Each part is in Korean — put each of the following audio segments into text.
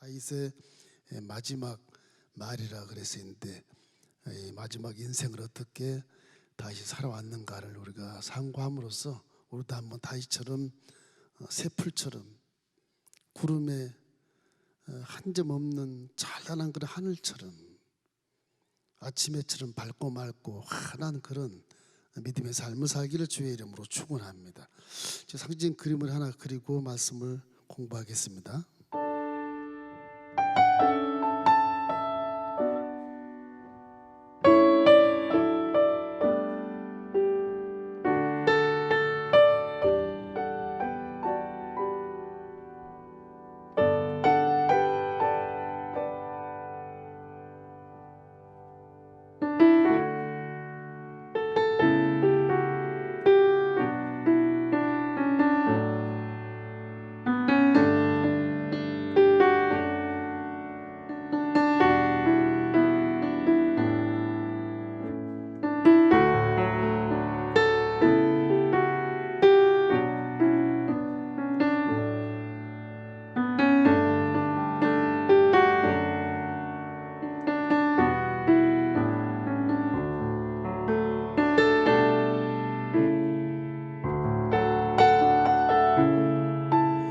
다윗의 마지막 말이라 그랬었는데, 이 마지막 인생을 어떻게 다윗이 살아왔는가를 우리가 상고함으로써 우리도 한번 다윗처럼 새풀처럼 구름에 한 점 없는 찬란한 그런 하늘처럼 아침에처럼 밝고 맑고 환한 그런 믿음의 삶을 살기를 주의 이름으로 축원합니다. 상징 그림을 하나 그리고 말씀을 공부하겠습니다.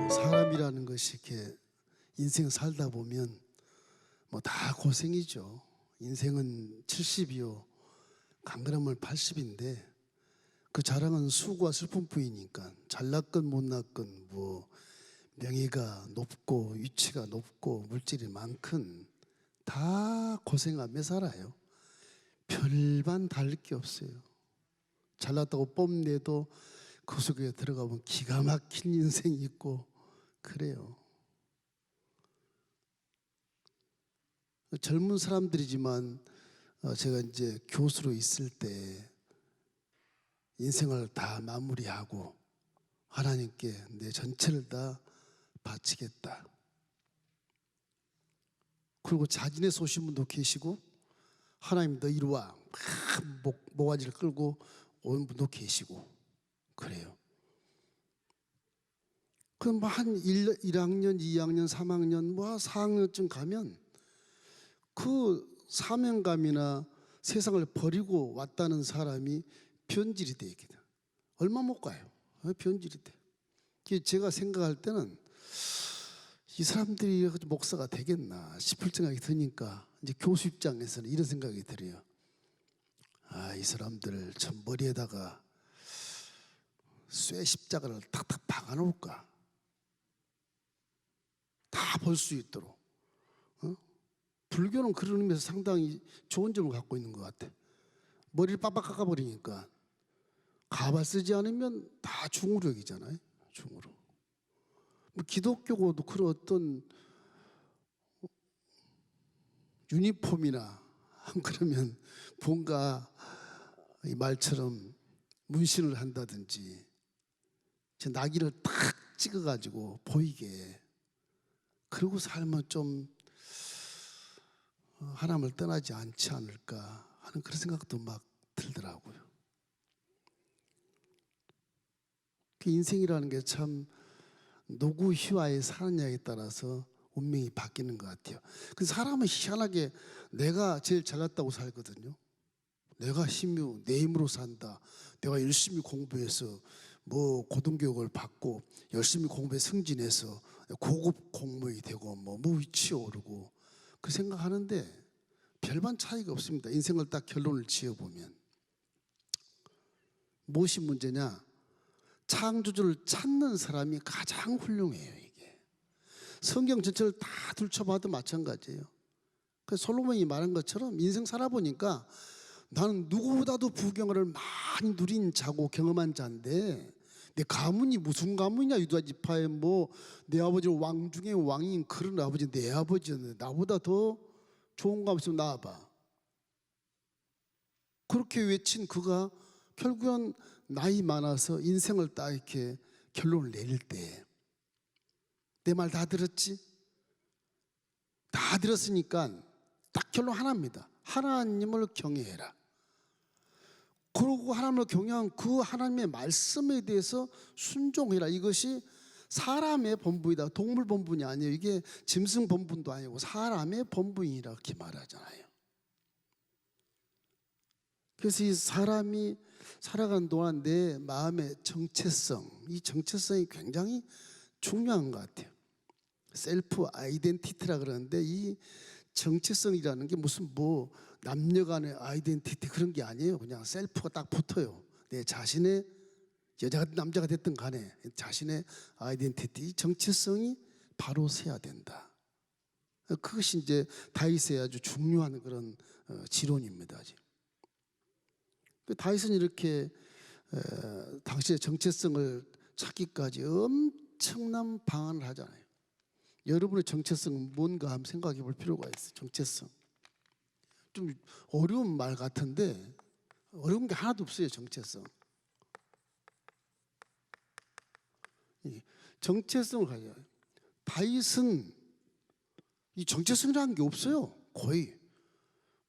사람이라는 것이 이렇게 인생 살다 보면 뭐 다 고생이죠. 인생은 70이요 강건하면 80인데 그 자랑은 수고와 슬픔뿐이니까 잘났건 못났건 뭐 명예가 높고 위치가 높고 물질이 많건 다 고생하며 살아요. 별반 다를 게 없어요. 잘났다고 뽐내도 그 속에 들어가면 기가 막힌 인생이 있고 그래요. 젊은 사람들이지만 제가 이제 교수로 있을 때 인생을 다 마무리하고 하나님께 내 전체를 다 바치겠다. 그리고 자진해서 오신 분도 계시고 하나님 너 이리 와 모가지를 끌고 온 분도 계시고 그래요. 그럼 한 1학년, 2학년, 3학년, 4학년쯤 가면 그 사명감이나 세상을 버리고 왔다는 사람이 변질이 돼 있거든. 얼마 못 가요. 변질이 돼. 제가 생각할 때는 이 사람들이 목사가 되겠나 싶을 생각이 드니까 이제 교수 입장에서는 이런 생각이 들어요. 이 사람들 참 머리에다가 쇠 십자가를 탁탁 박아놓을까? 다 볼 수 있도록. 불교는 그런 의미에서 상당히 좋은 점을 갖고 있는 것 같아. 머리를 빡빡 깎아버리니까 가발 쓰지 않으면 다 중으로 여기잖아요. 중으로. 뭐 기독교고도 그런 어떤 유니폼이나 그러면 뭔가 이 말처럼 문신을 한다든지 낙인을 탁 찍어가지고 보이게 그러고 살면 좀 하나님을 떠나지 않지 않을까 하는 그런 생각도 막 들더라고요. 그 인생이라는 게 참 누구 휘하에 사느냐에 따라서 운명이 바뀌는 것 같아요. 그 사람은 희한하게 내가 제일 잘났다고 살거든요. 내가 내 힘으로 산다. 내가 열심히 공부해서 뭐 고등교육을 받고 열심히 공부해 승진해서 고급 공무원이 되고 뭐 위치에 오르고 그 생각하는데 별반 차이가 없습니다. 인생을 딱 결론을 지어보면 무엇이 문제냐? 창조주를 찾는 사람이 가장 훌륭해요. 이게 성경 전체를 다 들춰봐도 마찬가지예요. 그래서 솔로몬이 말한 것처럼 인생 살아보니까 나는 누구보다도 부경을 많이 누린 자고 경험한 자인데 내 가문이 무슨 가문이냐? 유다 지파에 내 아버지는 왕 중에 왕인 그런 아버지 내 아버지였는데 나보다 더 좋은 거 없으면 나와봐. 그렇게 외친 그가 결국은 나이 많아서 인생을 딱 이렇게 결론을 내릴 때 내 말 다 들었지? 다 들었으니까 딱 결론 하나입니다. 하나님을 경외해라. 그러고 하나님을 경외한 그 하나님의 말씀에 대해서 순종해라. 이것이 사람의 본분이다. 동물 본분이 아니에요. 이게 짐승 본분도 아니고 사람의 본분이라 이렇게 말하잖아요. 그래서 이 사람이 살아가는 동안 내 마음의 정체성, 이 정체성이 굉장히 중요한 것 같아요. 셀프 아이덴티티라 그러는데 이 정체성이라는 게 무슨 뭐 남녀 간의 아이덴티티 그런 게 아니에요. 그냥 셀프가 딱 붙어요. 내 자신의 여자가 남자가 됐든 간에 자신의 아이덴티티, 정체성이 바로 서야 된다. 그것이 이제 다윗의 아주 중요한 그런 지론입니다. 다윗은 이렇게 당시의 정체성을 찾기까지 엄청난 방안을 하잖아요. 여러분의 정체성은 뭔가 한번 생각해 볼 필요가 있어요. 정체성. 좀 어려운 말 같은데 어려운 게 하나도 없어요. 정체성. 정체성을 가져요. 다윗은 이 정체성이라는 게 없어요. 거의.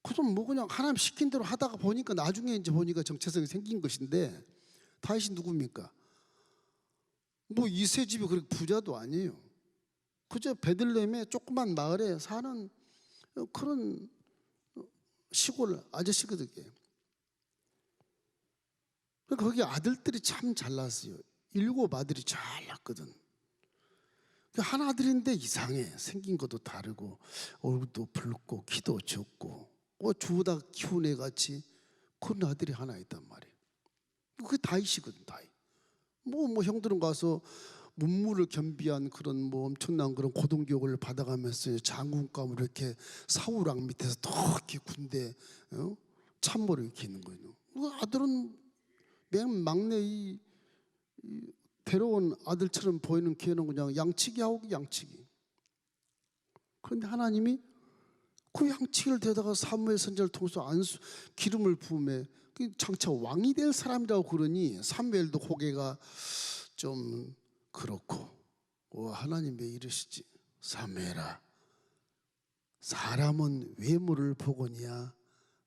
그럼 뭐 그냥 하나님 시킨 대로 하다가 보니까 나중에 이제 보니까 정체성이 생긴 것인데 다윗이 누굽니까? 뭐 이세 집이 그렇게 부자도 아니에요. 그저 베들레헴의 조그만 마을에 사는 그런 시골 아저씨거든요. 거기 아들들이 참 잘났어요. 7 아들이 잘났거든. 한 아들인데 이상해. 생긴 것도 다르고 얼굴도 붉고 키도 적고 주우다 키운 애 같이 그런 아들이 하나 있단 말이에요. 그게 다윗이거든. 다윗. 뭐 형들은 가서 문무를 겸비한 그런 뭐 엄청난 그런 고등교육을 받아가면서 장군감으로 이렇게 사우랑 밑에서 더 이렇게 군대 참모를 이렇게 있는 거예요. 아들은 맨 막내 이 데려온 아들처럼 보이는 걔는 그냥 양치기 하고 양치기. 그런데 하나님이 그 양치기를 대다가 사무엘 선지자를 통해서 기름을 부음에 장차 왕이 될 사람이라고 그러니 사무엘도 고개가 좀 그렇고 하나님 왜 이러시지? 사무엘아, 사람은 외모를 보거니와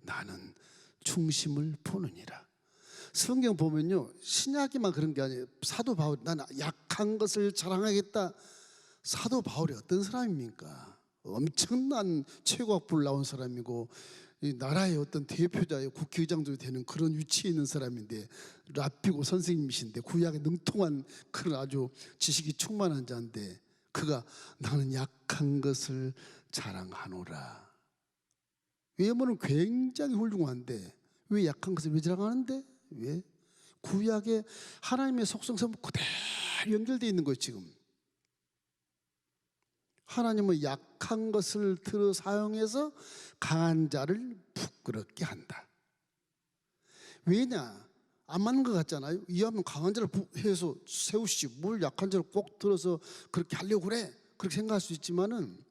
나는 중심을 보느니라. 성경 보면요, 신약에만 그런 게 아니에요. 사도 바울, 나는 약한 것을 자랑하겠다. 사도 바울이 어떤 사람입니까? 엄청난 최고학부를 나온 사람이고 이 나라의 어떤 대표자의 국회의장도 되는 그런 위치에 있는 사람인데 랍비고 선생님이신데 구약에 능통한 그런 아주 지식이 충만한 자인데 그가 나는 약한 것을 자랑하노라. 외모는 굉장히 훌륭한데 왜 약한 것을 왜 자랑하는데? 왜? 구약에 하나님의 속성성 그대로 연결되어 있는 거예요. 지금 하나님은 약한 것을 들어 사용해서 강한 자를 부끄럽게 한다. 왜냐? 안 맞는 것 같잖아요. 이하면 강한 자를 해서 세우시지 뭘 약한 자를 꼭 들어서 그렇게 하려고 그래. 그렇게 생각할 수 있지만은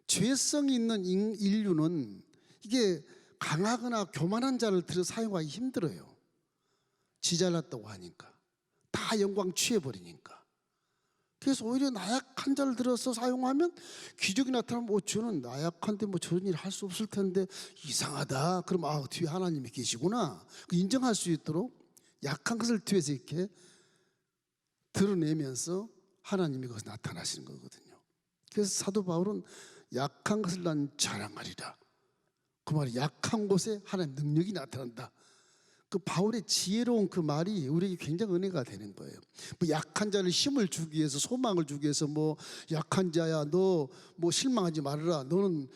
죄성이 있는 인류는 이게 강하거나 교만한 자를 들어 사용하기 힘들어요. 지 잘났다고 하니까 다 영광 취해버리니까. 그래서 오히려 나약한 자를 들어서 사용하면 기적이 나타나면 저는 나약한데 뭐 저런 일 할 수 없을 텐데 이상하다. 그럼 뒤에 하나님이 계시구나. 인정할 수 있도록 약한 것을 뒤에서 이렇게 드러내면서 하나님이 거기서 나타나시는 거거든요. 그래서 사도 바울은 약한 것을 난 자랑하리라. 그 말이 약한 곳에 하나님 능력이 나타난다. 그 바울의 지혜로운 그 말이 우리에게 굉장히 은혜가 되는 거예요. 뭐 약한 자를 힘을 주기 위해서 소망을 주기 위해서 뭐 약한 자야 너 뭐 실망하지 말아라. 너는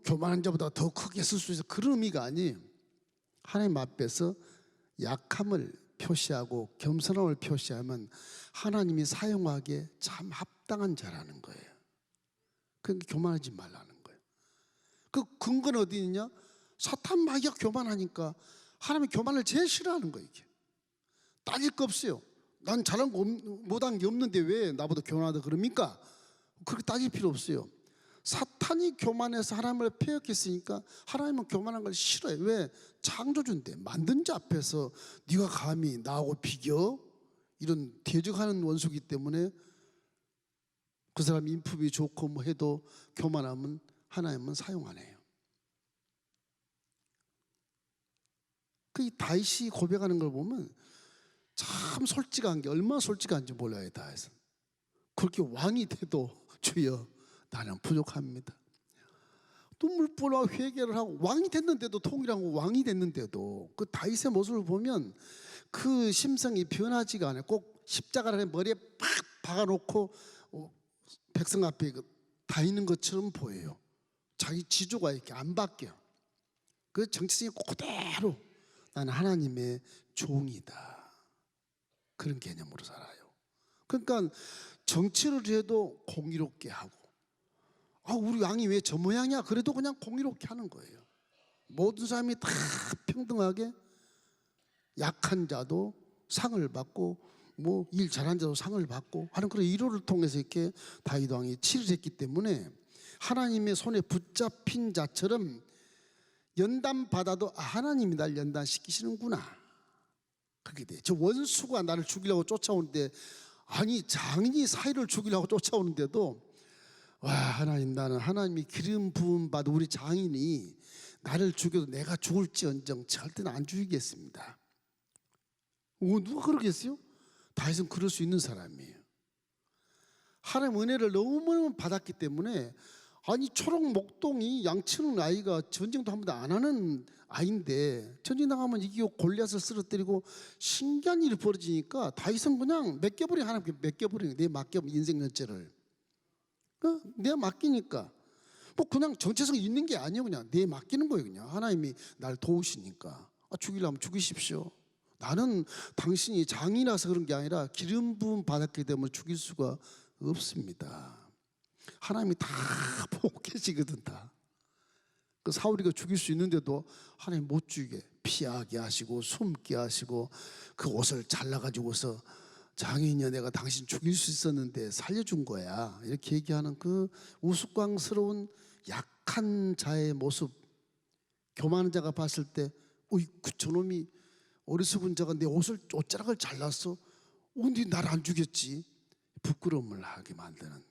교만한 자보다 더 크게 쓸 수 있어. 그런 의미가 아니에요. 하나님 앞에서 약함을 표시하고 겸손함을 표시하면 하나님이 사용하기에 참 합당한 자라는 거예요. 그러니까 교만하지 말라는 거예요. 그 근거는 어디 있냐? 사탄 마귀가 교만하니까 하나님이 교만을 제일 싫어하는 거예요. 이게 따질 거 없어요. 난 잘한 거 못한 게 없는데 왜 나보다 교만하다 그럽니까? 그렇게 따질 필요 없어요. 사탄이 교만해서 하나님을 폐역했으니까 하나님은 교만한 걸 싫어해. 왜? 창조주인데 만든 자 앞에서 네가 감히 나하고 비교? 이런 대적하는 원수기 때문에 그 사람 인품이 좋고 뭐 해도 교만하면 하나님은 사용 안 해요. 그 다윗이 고백하는 걸 보면 참 솔직한 게 얼마나 솔직한지 몰라요. 다윗은 그렇게 왕이 돼도 주여 나는 부족합니다. 눈물 뿌려 회개를 하고 왕이 됐는데도, 통일하고 왕이 됐는데도 그 다윗의 모습을 보면 그 심성이 변하지가 않아요. 꼭 십자가를 머리에 팍 박아놓고 백성 앞에 다 있는 것처럼 보여요. 자기 지조가 이렇게 안 바뀌어. 그 정체성이 그대로 나는 하나님의 종이다, 그런 개념으로 살아요. 그러니까 정치를 해도 공의롭게 하고, 우리 왕이 왜 저 모양이야? 그래도 그냥 공의롭게 하는 거예요. 모든 사람이 다 평등하게, 약한 자도 상을 받고 뭐 일 잘한 자도 상을 받고 하는 그런 일호를 통해서 이렇게 다윗 왕이 치르했기 때문에 하나님의 손에 붙잡힌 자처럼 연단 받아도 하나님이 날 연단시키시는구나, 그렇게 돼. 저 원수가 나를 죽이려고 쫓아오는데, 아니 장인이 사이를 죽이려고 쫓아오는데도 와, 하나님, 나는 하나님이 기름 부음 받은 우리 장인이 나를 죽여도 내가 죽을지언정 절대는 안 죽이겠습니다. 누가 그러겠어요? 다윗은 그럴 수 있는 사람이에요. 하나님 은혜를 너무너무 받았기 때문에, 아니 초록 목동이 양치는 아이가 전쟁도 한 번도 안 하는 아이인데 전쟁 나가면 이기고 골리앗을 쓰러뜨리고 신기한 일이 벌어지니까 다윗은 그냥 맡겨버린, 하나님께 맡겨버린, 내 맡겨 인생 전체를 내가 맡기니까 뭐 그냥 정체성이 있는 게 아니에요. 그냥 내 맡기는 거예요. 그냥 하나님이 날 도우시니까 죽이려면 죽이십시오. 나는 당신이 장이라서 그런 게 아니라 기름 부음 받았기 때문에 죽일 수가 없습니다. 하나님이 다 보고 계시거든. 다. 그 사울이가 죽일 수 있는데도 하나님 못 죽이게 피하게 하시고 숨게 하시고, 그 옷을 잘라가지고서 장인이여 내가 당신 죽일 수 있었는데 살려준 거야, 이렇게 얘기하는 그 우스꽝스러운 약한 자의 모습, 교만한 자가 봤을 때 어이구 저놈이 어리석은 자가 내 옷자락을 잘랐어, 근데 나를 안 죽였지, 부끄러움을 하게 만드는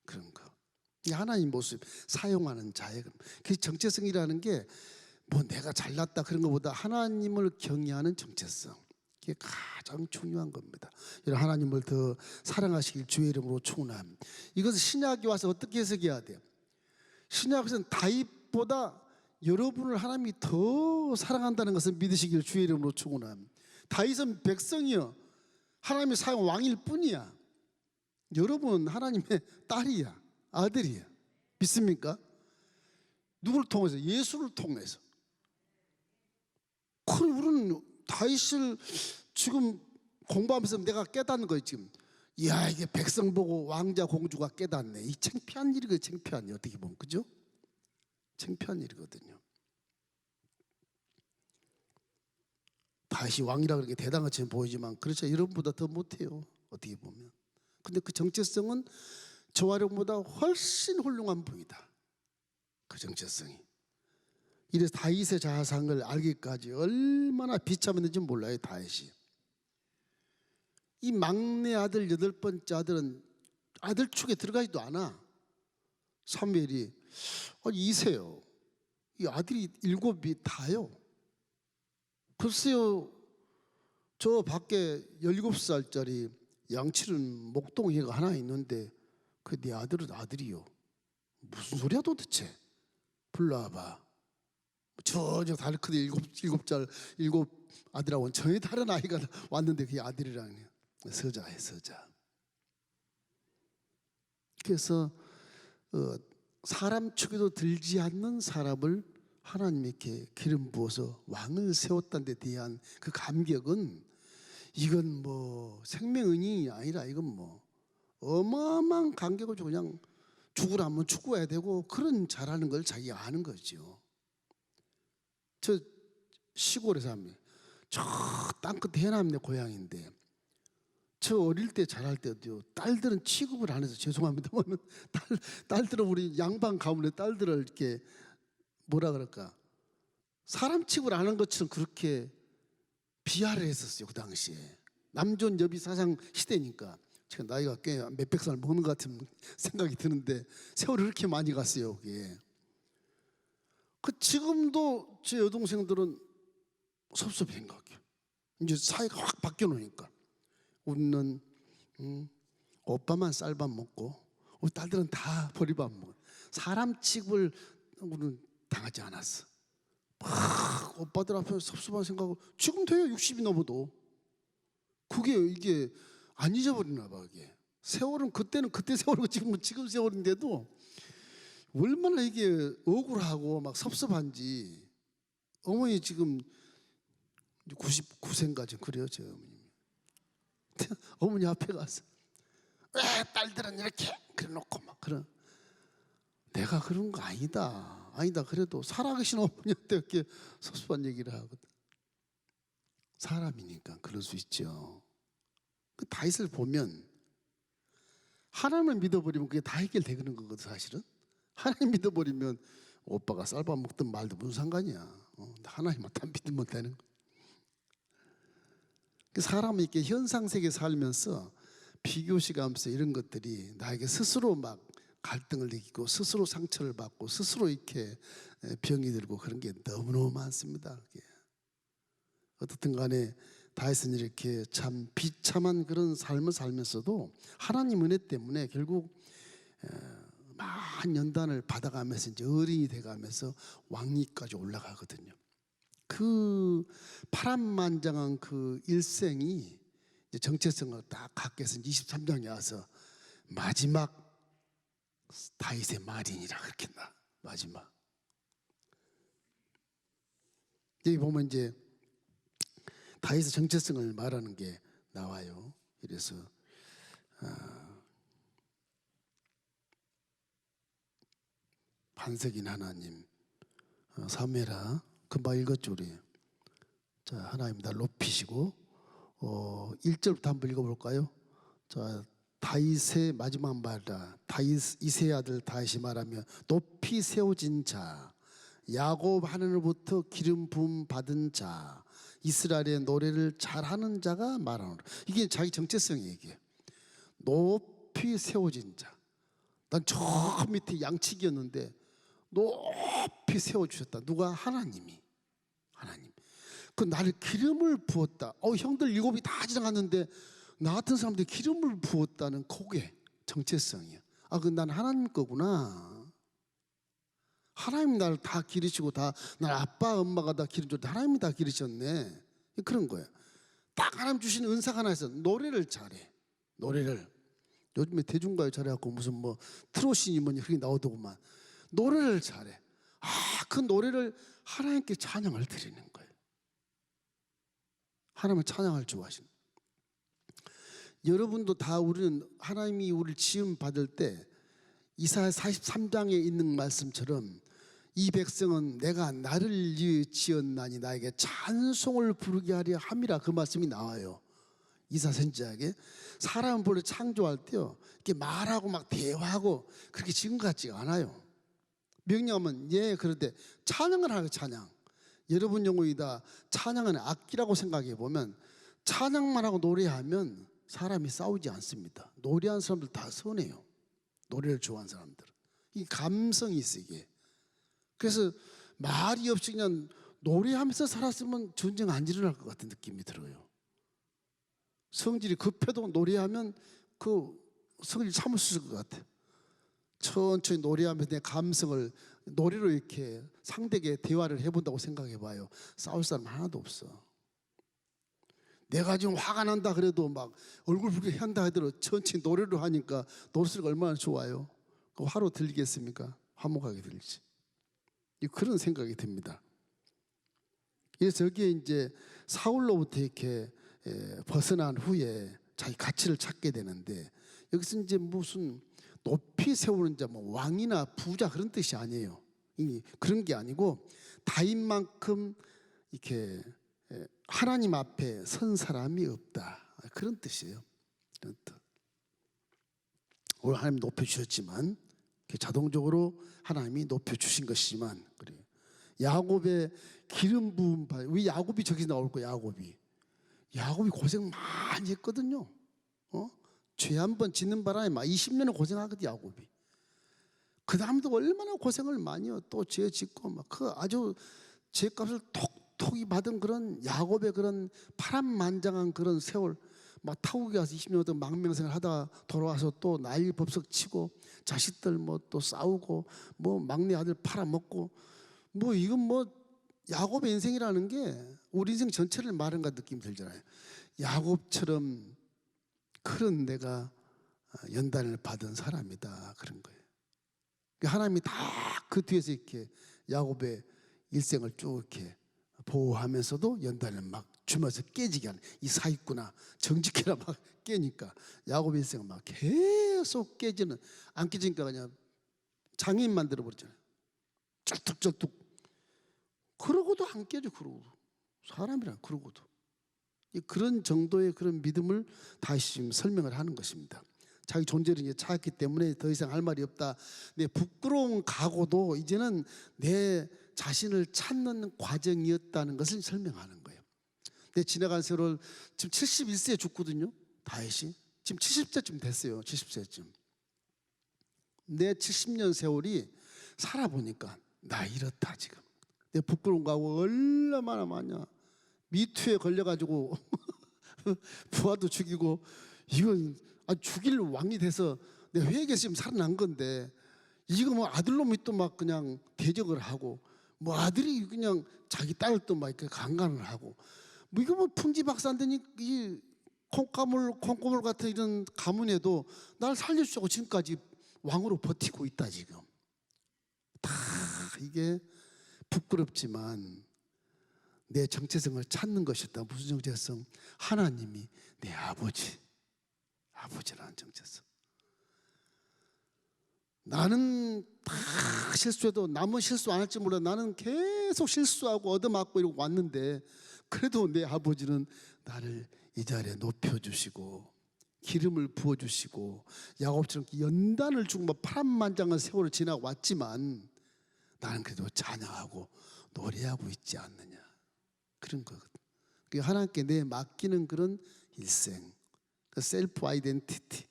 그런 거. 이 하나님 모습 사용하는 자의 그 정체성이라는 게 뭐 내가 잘났다 그런 것보다 하나님을 경외하는 정체성, 이게 가장 중요한 겁니다. 하나님을 더 사랑하시길 주의 이름으로 축원합니다. 이것을 신약에 와서 어떻게 해석해야 돼요? 신약에서는 다윗보다 여러분을 하나님이 더 사랑한다는 것을 믿으시길 주의 이름으로 축원합니다. 다윗은 백성이요, 하나님의 사용 왕일 뿐이야. 여러분은 하나님의 딸이야, 아들이야. 믿습니까? 누구를 통해서? 예수를 통해서. 그럼 우리는 다윗을 지금 공부하면서 내가 깨닫는 거예요. 지금 이야, 이게 백성 보고 왕자 공주가 깨닫네. 이 창피한 일이거든요. 창피한 일, 어떻게 보면, 그죠? 창피한 일이거든요. 다윗이 왕이라 그렇게 대단한 것처럼 보이지만 그렇죠, 여러분보다 더 못해요, 어떻게 보면. 근데 그 정체성은 저와 여러분보다 훨씬 훌륭한 분이다, 그 정체성이. 이래서 다윗의 자상을 알기까지 얼마나 비참했는지 몰라요. 다윗이 이 막내 아들, 8번째 아들은 아들 축에 들어가지도 않아. 사무엘이 이세요, 이 아들이 7이 다요. 글쎄요, 저 밖에 17살짜리 양치는 목동이가 하나 있는데 그 네 아들은 아들이요. 무슨 소리야 도대체? 불러와봐. 저 다르크드 7 아들하고는 전혀 다른 아이가 왔는데 그게 아들이라니. 서자해, 서자. 그래서 사람 축에도 들지 않는 사람을 하나님이 이렇게 기름 부어서 왕을 세웠다는 데 대한 그 감격은, 이건 뭐 생명은인이 아니라 이건 뭐 어마어마한 감격을 주고, 그냥 죽으라면 죽어야 되고 그런 잘하는 걸 자기가 아는 거죠. 저 시골에 삽니다. 저 땅끝 해남내 고향인데 저 어릴 때 자랄 때도요, 딸들은 취급을 안 해서 죄송합니다만 딸들은 우리 양반 가문의 딸들을 이렇게 뭐라 그럴까, 사람 취급을 안 한 것처럼 그렇게 비하를 했었어요. 그 당시에 남존 여비 사상 시대니까. 제가 나이가 꽤 몇백 살 먹는 것 같은 생각이 드는데 세월이 그렇게 많이 갔어요. 그게. 지금도 제 여동생들은 섭섭해 생각해요. 이제 사회가 확 바뀌어 놓으니까. 우리는 오빠만 쌀밥 먹고 우리 딸들은 다 보리밥 먹어. 사람 취급을 우리는 당하지 않았어. 막 오빠들 앞에 섭섭한 생각을 지금 돼요. 60이 넘어도. 그게 이게 안 잊어버리나 봐. 이게 세월은 그때는 그때 세월이고 지금 세월인데도 얼마나 이게 억울하고 막 섭섭한지. 어머니 지금 99세인가 그래요. 제 어머니. 어머니 앞에 가서 왜 딸들은 이렇게 그래놓고 막 그런, 내가 그런 거 아니다 그래도 살아계신 어머니한테 이렇게 섭섭한 얘기를 하거든. 사람이니까 그럴 수 있죠. 그 다윗을 보면 하나님을 믿어버리면 그게 다 해결되는 거거든. 사실은 하나님 믿어버리면 오빠가 쌀밥 먹든 말든 무슨 상관이야. 하나님만 다 믿으면 되는 거. 사람이 이렇게 현상세계 살면서 비교시감서 이런 것들이 나에게 스스로 막 갈등을 느끼고 스스로 상처를 받고 스스로 이렇게 병이 들고 그런 게 너무너무 많습니다. 어떻든 간에 다윗은 이렇게 참 비참한 그런 삶을 살면서도 하나님 은혜 때문에 결국 많은 연단을 받아가면서 이제 어린이 돼가면서 왕위까지 올라가거든요. 그 파란만장한 그 일생이 이제 정체성을 딱 갖게 해서 23장에 와서 마지막 다윗의 말이니라 그렇게 나. 마지막 여기 보면 이제 다윗의 정체성을 말하는 게 나와요. 그래서 반석인 하나님, 사무엘아 금방 읽었죠 우리. 자, 하나님 날 높이시고 1절부터 한번 읽어볼까요? 자, 다윗의 마지막 말이다. 다윗 이세 아들 다윗이 말하며 높이 세워진 자, 야곱 하늘로부터 기름 부음 받은 자, 이스라엘의 노래를 잘하는 자가 말하노라. 이게 자기 정체성 얘기예요. 높이 세워진 자. 난 저 밑에 양치기였는데 높이 세워주셨다. 누가? 하나님이. 하나님. 그 나를 기름을 부었다. 형들 일곱이 다 지나갔는데 나 같은 사람들이 기름을 부었다는 그게 정체성이야. 난 하나님 거구나. 하나님 나를 다 기르시고 다 날 아빠 엄마가 다 기르셨는데 하나님이 다 기르셨네. 그런 거야. 딱 하나님 주신 은사가 하나 있어. 노래를 잘해. 노래를. 요즘에 대중가요 잘해갖고 무슨 뭐 트롯이니 뭐니 그게 나오더구만. 노래를 잘해. 그 노래를 하나님께 찬양을 드리는 거예요. 하나님을 찬양을 좋아하시는. 여러분도 다 우리는 하나님이 우리를 지음 받을 때 이사야 43장에 있는 말씀처럼 이 백성은 내가 나를 위해 지었나니 나에게 찬송을 부르게 하려 함이라 그 말씀이 나와요. 이사 선지자에게. 사람을 본래 창조할 때요 이렇게 말하고 막 대화하고 그렇게 지금 같지가 않아요. 명령하면 예 그런데 찬양을 하고 찬양. 여러분 용어이다. 찬양은 악기라고 생각해 보면 찬양만 하고 노래하면 사람이 싸우지 않습니다. 노래하는 사람들 다 선해요. 노래를 좋아하는 사람들. 이 감성이 있어 이게. 그래서 말이 없이 그냥 노래하면서 살았으면 전쟁 안 일어날 것 같은 느낌이 들어요. 성질이 급해도 노래하면 그 성질이 참을 수 있을 것 같아요. 천천히 노래하면서 내 감성을 노래로 이렇게 상대에게 대화를 해본다고 생각해 봐요. 싸울 사람 하나도 없어. 내가 지금 화가 난다 그래도 막 얼굴 붉게 한다 하더라도 천천히 노래로 하니까 노래 소리가 얼마나 좋아요. 그 화로 들리겠습니까? 화목하게 들리지. 그런 생각이 듭니다. 그래서 여기에 이제 사울로부터 이렇게 벗어난 후에 자기 가치를 찾게 되는데 여기서 이제 무슨 높이 세우는 자, 뭐 왕이나 부자 그런 뜻이 아니에요. 그런 게 아니고 다윗만큼 이렇게 하나님 앞에 선 사람이 없다 그런 뜻이에요. 그런 뜻. 오늘 하나님 높여주셨지만 자동적으로 하나님이 높여주신 것이지만 그래요. 야곱의 기름 부음 받. 왜 야곱이 저기 나올 거야? 야곱이 고생 많이 했거든요. 죄 한 번 짓는 바람에 막 20년을 고생하거든 야곱이. 그 다음도 얼마나 고생을 많이 해요. 또 죄 짓고 막 그 아주 죄값을 톡톡히 받은 그런 야곱의 그런 파란만장한 그런 세월 막 타국에 가서 20년 동안 망명생활 하다 돌아와서 또 난리 법석 치고 자식들 뭐 또 싸우고 뭐 막내 아들 팔아먹고 뭐 이건 뭐 야곱의 인생이라는 게 우리 인생 전체를 말한 것 느낌이 들잖아요. 야곱처럼 그런 내가 연단을 받은 사람이다 그런 거예요. 하나님이 다 그 뒤에서 이렇게 야곱의 일생을 쭉 이렇게 보호하면서도 연단을 막 주면서 깨지게 하는 이 사기꾼아 정직해라 막 깨니까 야곱의 일생은 막 계속 깨지는 안 깨지니까 그냥 장애인 만들어 버렸잖아요. 쩔뚝쩔뚝. 그러고도 안 깨져. 그러고도 사람이란 그러고도 그런 정도의 그런 믿음을 다시 지금 설명을 하는 것입니다. 자기 존재를 이제 찾았기 때문에 더 이상 할 말이 없다. 내 부끄러운 각오도 이제는 내 자신을 찾는 과정이었다는 것을 설명하는 거예요. 내 지나간 세월 지금 71세에 죽거든요. 다윗이 지금 70세쯤 됐어요. 70세쯤. 내 70년 세월이 살아보니까 나 이렇다 지금. 내 부끄러운 각오 얼마나 많냐. 미투에 걸려가지고 부하도 죽이고 이건 죽일 왕이 돼서 내 회개에서 지금 살아난 건데 이거 뭐 아들놈이 또 막 그냥 대적을 하고 뭐 아들이 그냥 자기 딸을 또 막 이렇게 강간을 하고 뭐 이거 뭐 풍지박산되니 이 콩고물 같은 이런 가문에도 날 살려주자고 지금까지 왕으로 버티고 있다 지금. 다 이게 부끄럽지만 내 정체성을 찾는 것이다. 무슨 정체성? 하나님이 내 아버지라는 정체성. 나는 다 실수해도 남은 실수 안 할지 몰라. 나는 계속 실수하고 얻어맞고 이러고 왔는데 그래도 내 아버지는 나를 이 자리에 높여주시고 기름을 부어주시고 야곱처럼 연단을 주고 막 파란만장한 세월을 지나고 왔지만 나는 그래도 찬양하고 노래하고 있지 않느냐. 그런 거거든. 하나님께 내 맡기는 그런 일생, 셀프 아이덴티티,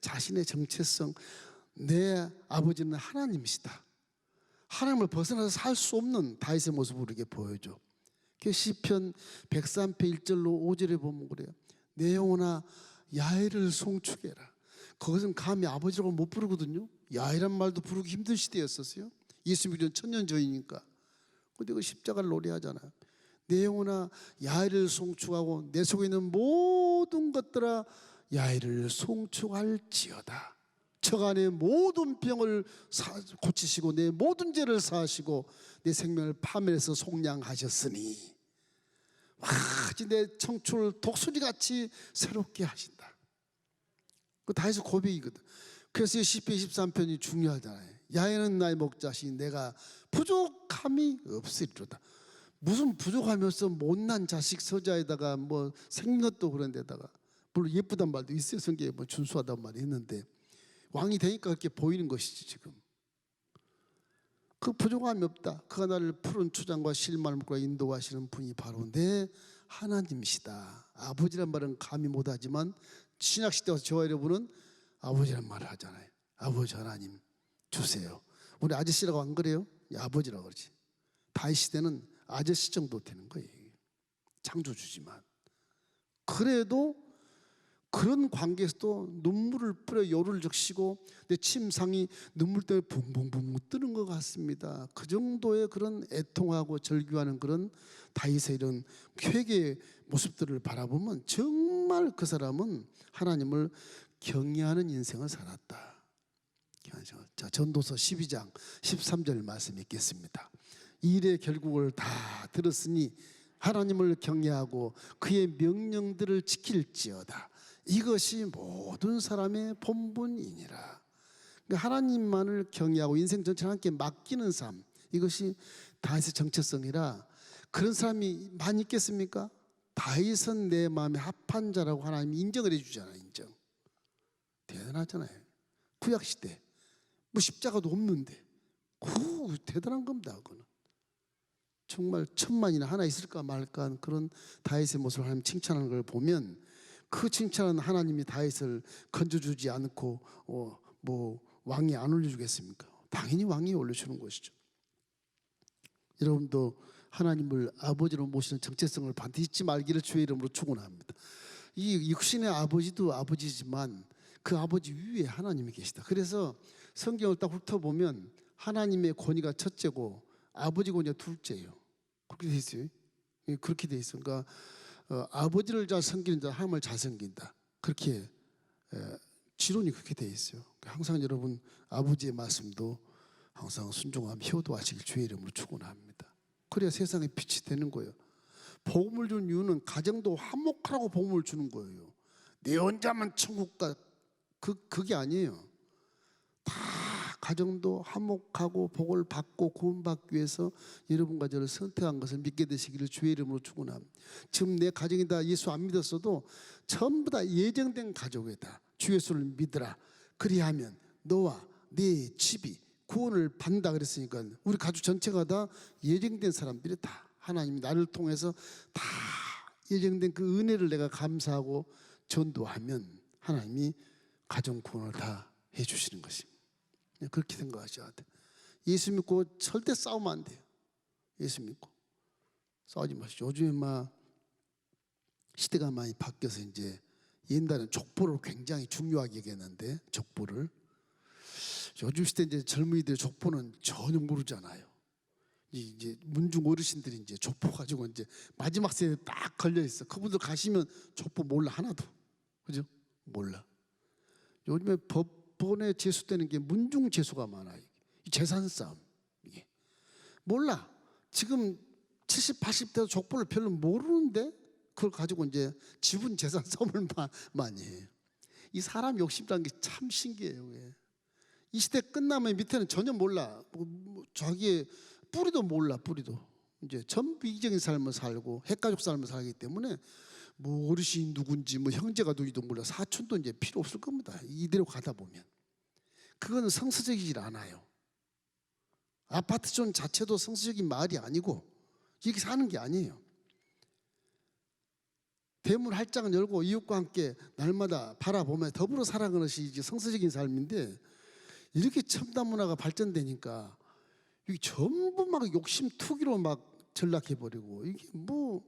자신의 정체성. 내 아버지는 하나님이시다. 하나님을 벗어나서 살 수 없는 다윗의 모습을 이렇게 보여줘. 시편 103편 1절로 5절에 보면 그래요. 내 영혼아 야훼를 송축해라. 그것은 감히 아버지라고 못 부르거든요. 야훼란 말도 부르기 힘든 시대였었어요. 예수 믿기 전 1000년 전이니까. 근데 그 십자가를 노래하잖아요. 내 영혼아 야훼를 송축하고 내 속에 있는 모든 것들아 야훼를 송축할지어다. 저간의 모든 병을 고치시고 내 모든 죄를 사하시고 내 생명을 파멸해서 속량하셨으니 와 내 청춘을 독수리같이 새롭게 하신다. 그 다윗의 고백이거든. 그래서 시편 23편이 중요하잖아요. 야훼는 나의 목자시니 내가 부족함이 없으리로다. 무슨 부족함이 없어. 못난 자식 서자에다가 뭐 생긴 것도 그런 데다가 물론 예쁘단 말도 있어요. 성경에 뭐 준수하단 말이 있는데 왕이 되니까 그렇게 보이는 것이지 지금. 그 부족함이 없다. 그가 나를 푸른 초장과 실마를 물과 인도하시는 분이 바로 내 하나님이시다. 아버지란 말은 감히 못하지만 신약시대 와서 저와 여러분은 아버지란 말을 하잖아요. 아버지 하나님 주세요. 우리 아저씨라고 안 그래요? 아버지라고 그러지. 다윗 시대는 아저씨 정도 되는 거예요. 창조주지만 그래도 그런 관계에서도 눈물을 뿌려 요를 적시고 내 침상이 눈물 때문에 붕붕붕 뜨는 것 같습니다. 그 정도의 그런 애통하고 절규하는 그런 다윗의 이런 회개의 모습들을 바라보면 정말 그 사람은 하나님을 경외하는 인생을 살았다. 자, 전도서 12장 13절 말씀 읽겠습니다. 이 일의 결국을 다 들었으니 하나님을 경외하고 그의 명령들을 지킬지어다. 이것이 모든 사람의 본분이니라. 그러니까 하나님만을 경외하고 인생 전체를 함께 맡기는 삶, 이것이 다윗의 정체성이라. 그런 사람이 많이 있겠습니까? 다윗은 내 마음에 합한 자라고 하나님이 인정을 해주잖아요. 인정. 대단하잖아요. 구약시대 뭐 십자가도 없는데 그 대단한 겁니다. 그거는 정말 천만이나 하나 있을까 말까 그런 다윗의 모습을 하나님 칭찬하는 걸 보면 그 칭찬은 하나님이 다윗을 건져주지 않고 뭐 왕이 안 올려주겠습니까? 당연히 왕이 올려주는 것이죠. 여러분도 하나님을 아버지로 모시는 정체성을 반드시 잊지 말기를 주의 이름으로 축원합니다. 이 육신의 아버지도 아버지지만 그 아버지 위에 하나님이 계시다. 그래서 성경을 딱 훑어보면 하나님의 권위가 첫째고 아버지 권위가 둘째예요. 그렇게 돼 있어요. 그렇게 돼 있어. 그러니까 아버지를 잘 섬기는 자 하나님을 잘 섬긴다. 그렇게 지론이 그렇게 돼 있어요. 항상 여러분 아버지의 말씀도 항상 순종하며 효도하시길 주의 이름으로 축원합니다. 그래야 세상에 빛이 되는 거예요. 복음을 주는 이유는 가정도 화목하라고 복음을 주는 거예요. 내 혼자만 천국 가 그게 아니에요. 다 가정도 화목하고 복을 받고 구원받기 위해서 여러분과 저를 선택한 것을 믿게 되시기를 주의 이름으로 축원합니다. 지금 내 가정이 다 예수 안 믿었어도 전부 다 예정된 가족이다. 주 예수를 믿으라. 그리하면 너와 네 집이 구원을 받는다 그랬으니까 우리 가족 전체가 다 예정된 사람들이 다 하나님이 나를 통해서 다 예정된 그 은혜를 내가 감사하고 전도하면 하나님이 가정 구원을 다 해주시는 것입니다. 그렇게 생각하셔야 돼. 예수 믿고 절대 싸우면 안 돼요. 예수 믿고 싸우지 마시죠. 요즘에 막 시대가 많이 바뀌어서 이제 옛날에는 족보를 굉장히 중요하게 여겼는데 족보를 요즘 시대 이제 젊은이들 족보는 전혀 모르잖아요. 이제 문중 어르신들이 이제 족보 가지고 이제 마지막 세대에 딱 걸려 있어. 그분들 가시면 족보 몰라 하나도, 그죠? 몰라. 요즘에 법원에 제수되는 게 문중 제수가 많아요. 이 재산 싸움 이게 몰라. 지금 70, 80대도 족보를 별로 모르는데 그걸 가지고 이제 지분 재산 싸움을 많이 해요. 이 사람 욕심이라는 게 참 신기해요. 이 시대 끝나면 밑에는 전혀 몰라. 자기의 뿌리도 몰라. 뿌리도 이제 전부 이기적인 삶을 살고 핵가족 삶을 살기 때문에 뭐 어르신이 누군지 뭐 형제가 누군지도 몰라. 사촌도 이제 필요 없을 겁니다. 이대로 가다 보면 그거는 성서적이질 않아요. 아파트촌 자체도 성서적인 마을이 아니고 이렇게 사는 게 아니에요. 대문 활짝 열고 이웃과 함께 날마다 바라보며 더불어 살아가는 것이 이제 성서적인 삶인데 이렇게 첨단 문화가 발전되니까 이게 전부 막 욕심 투기로 막 전락해버리고 이게 뭐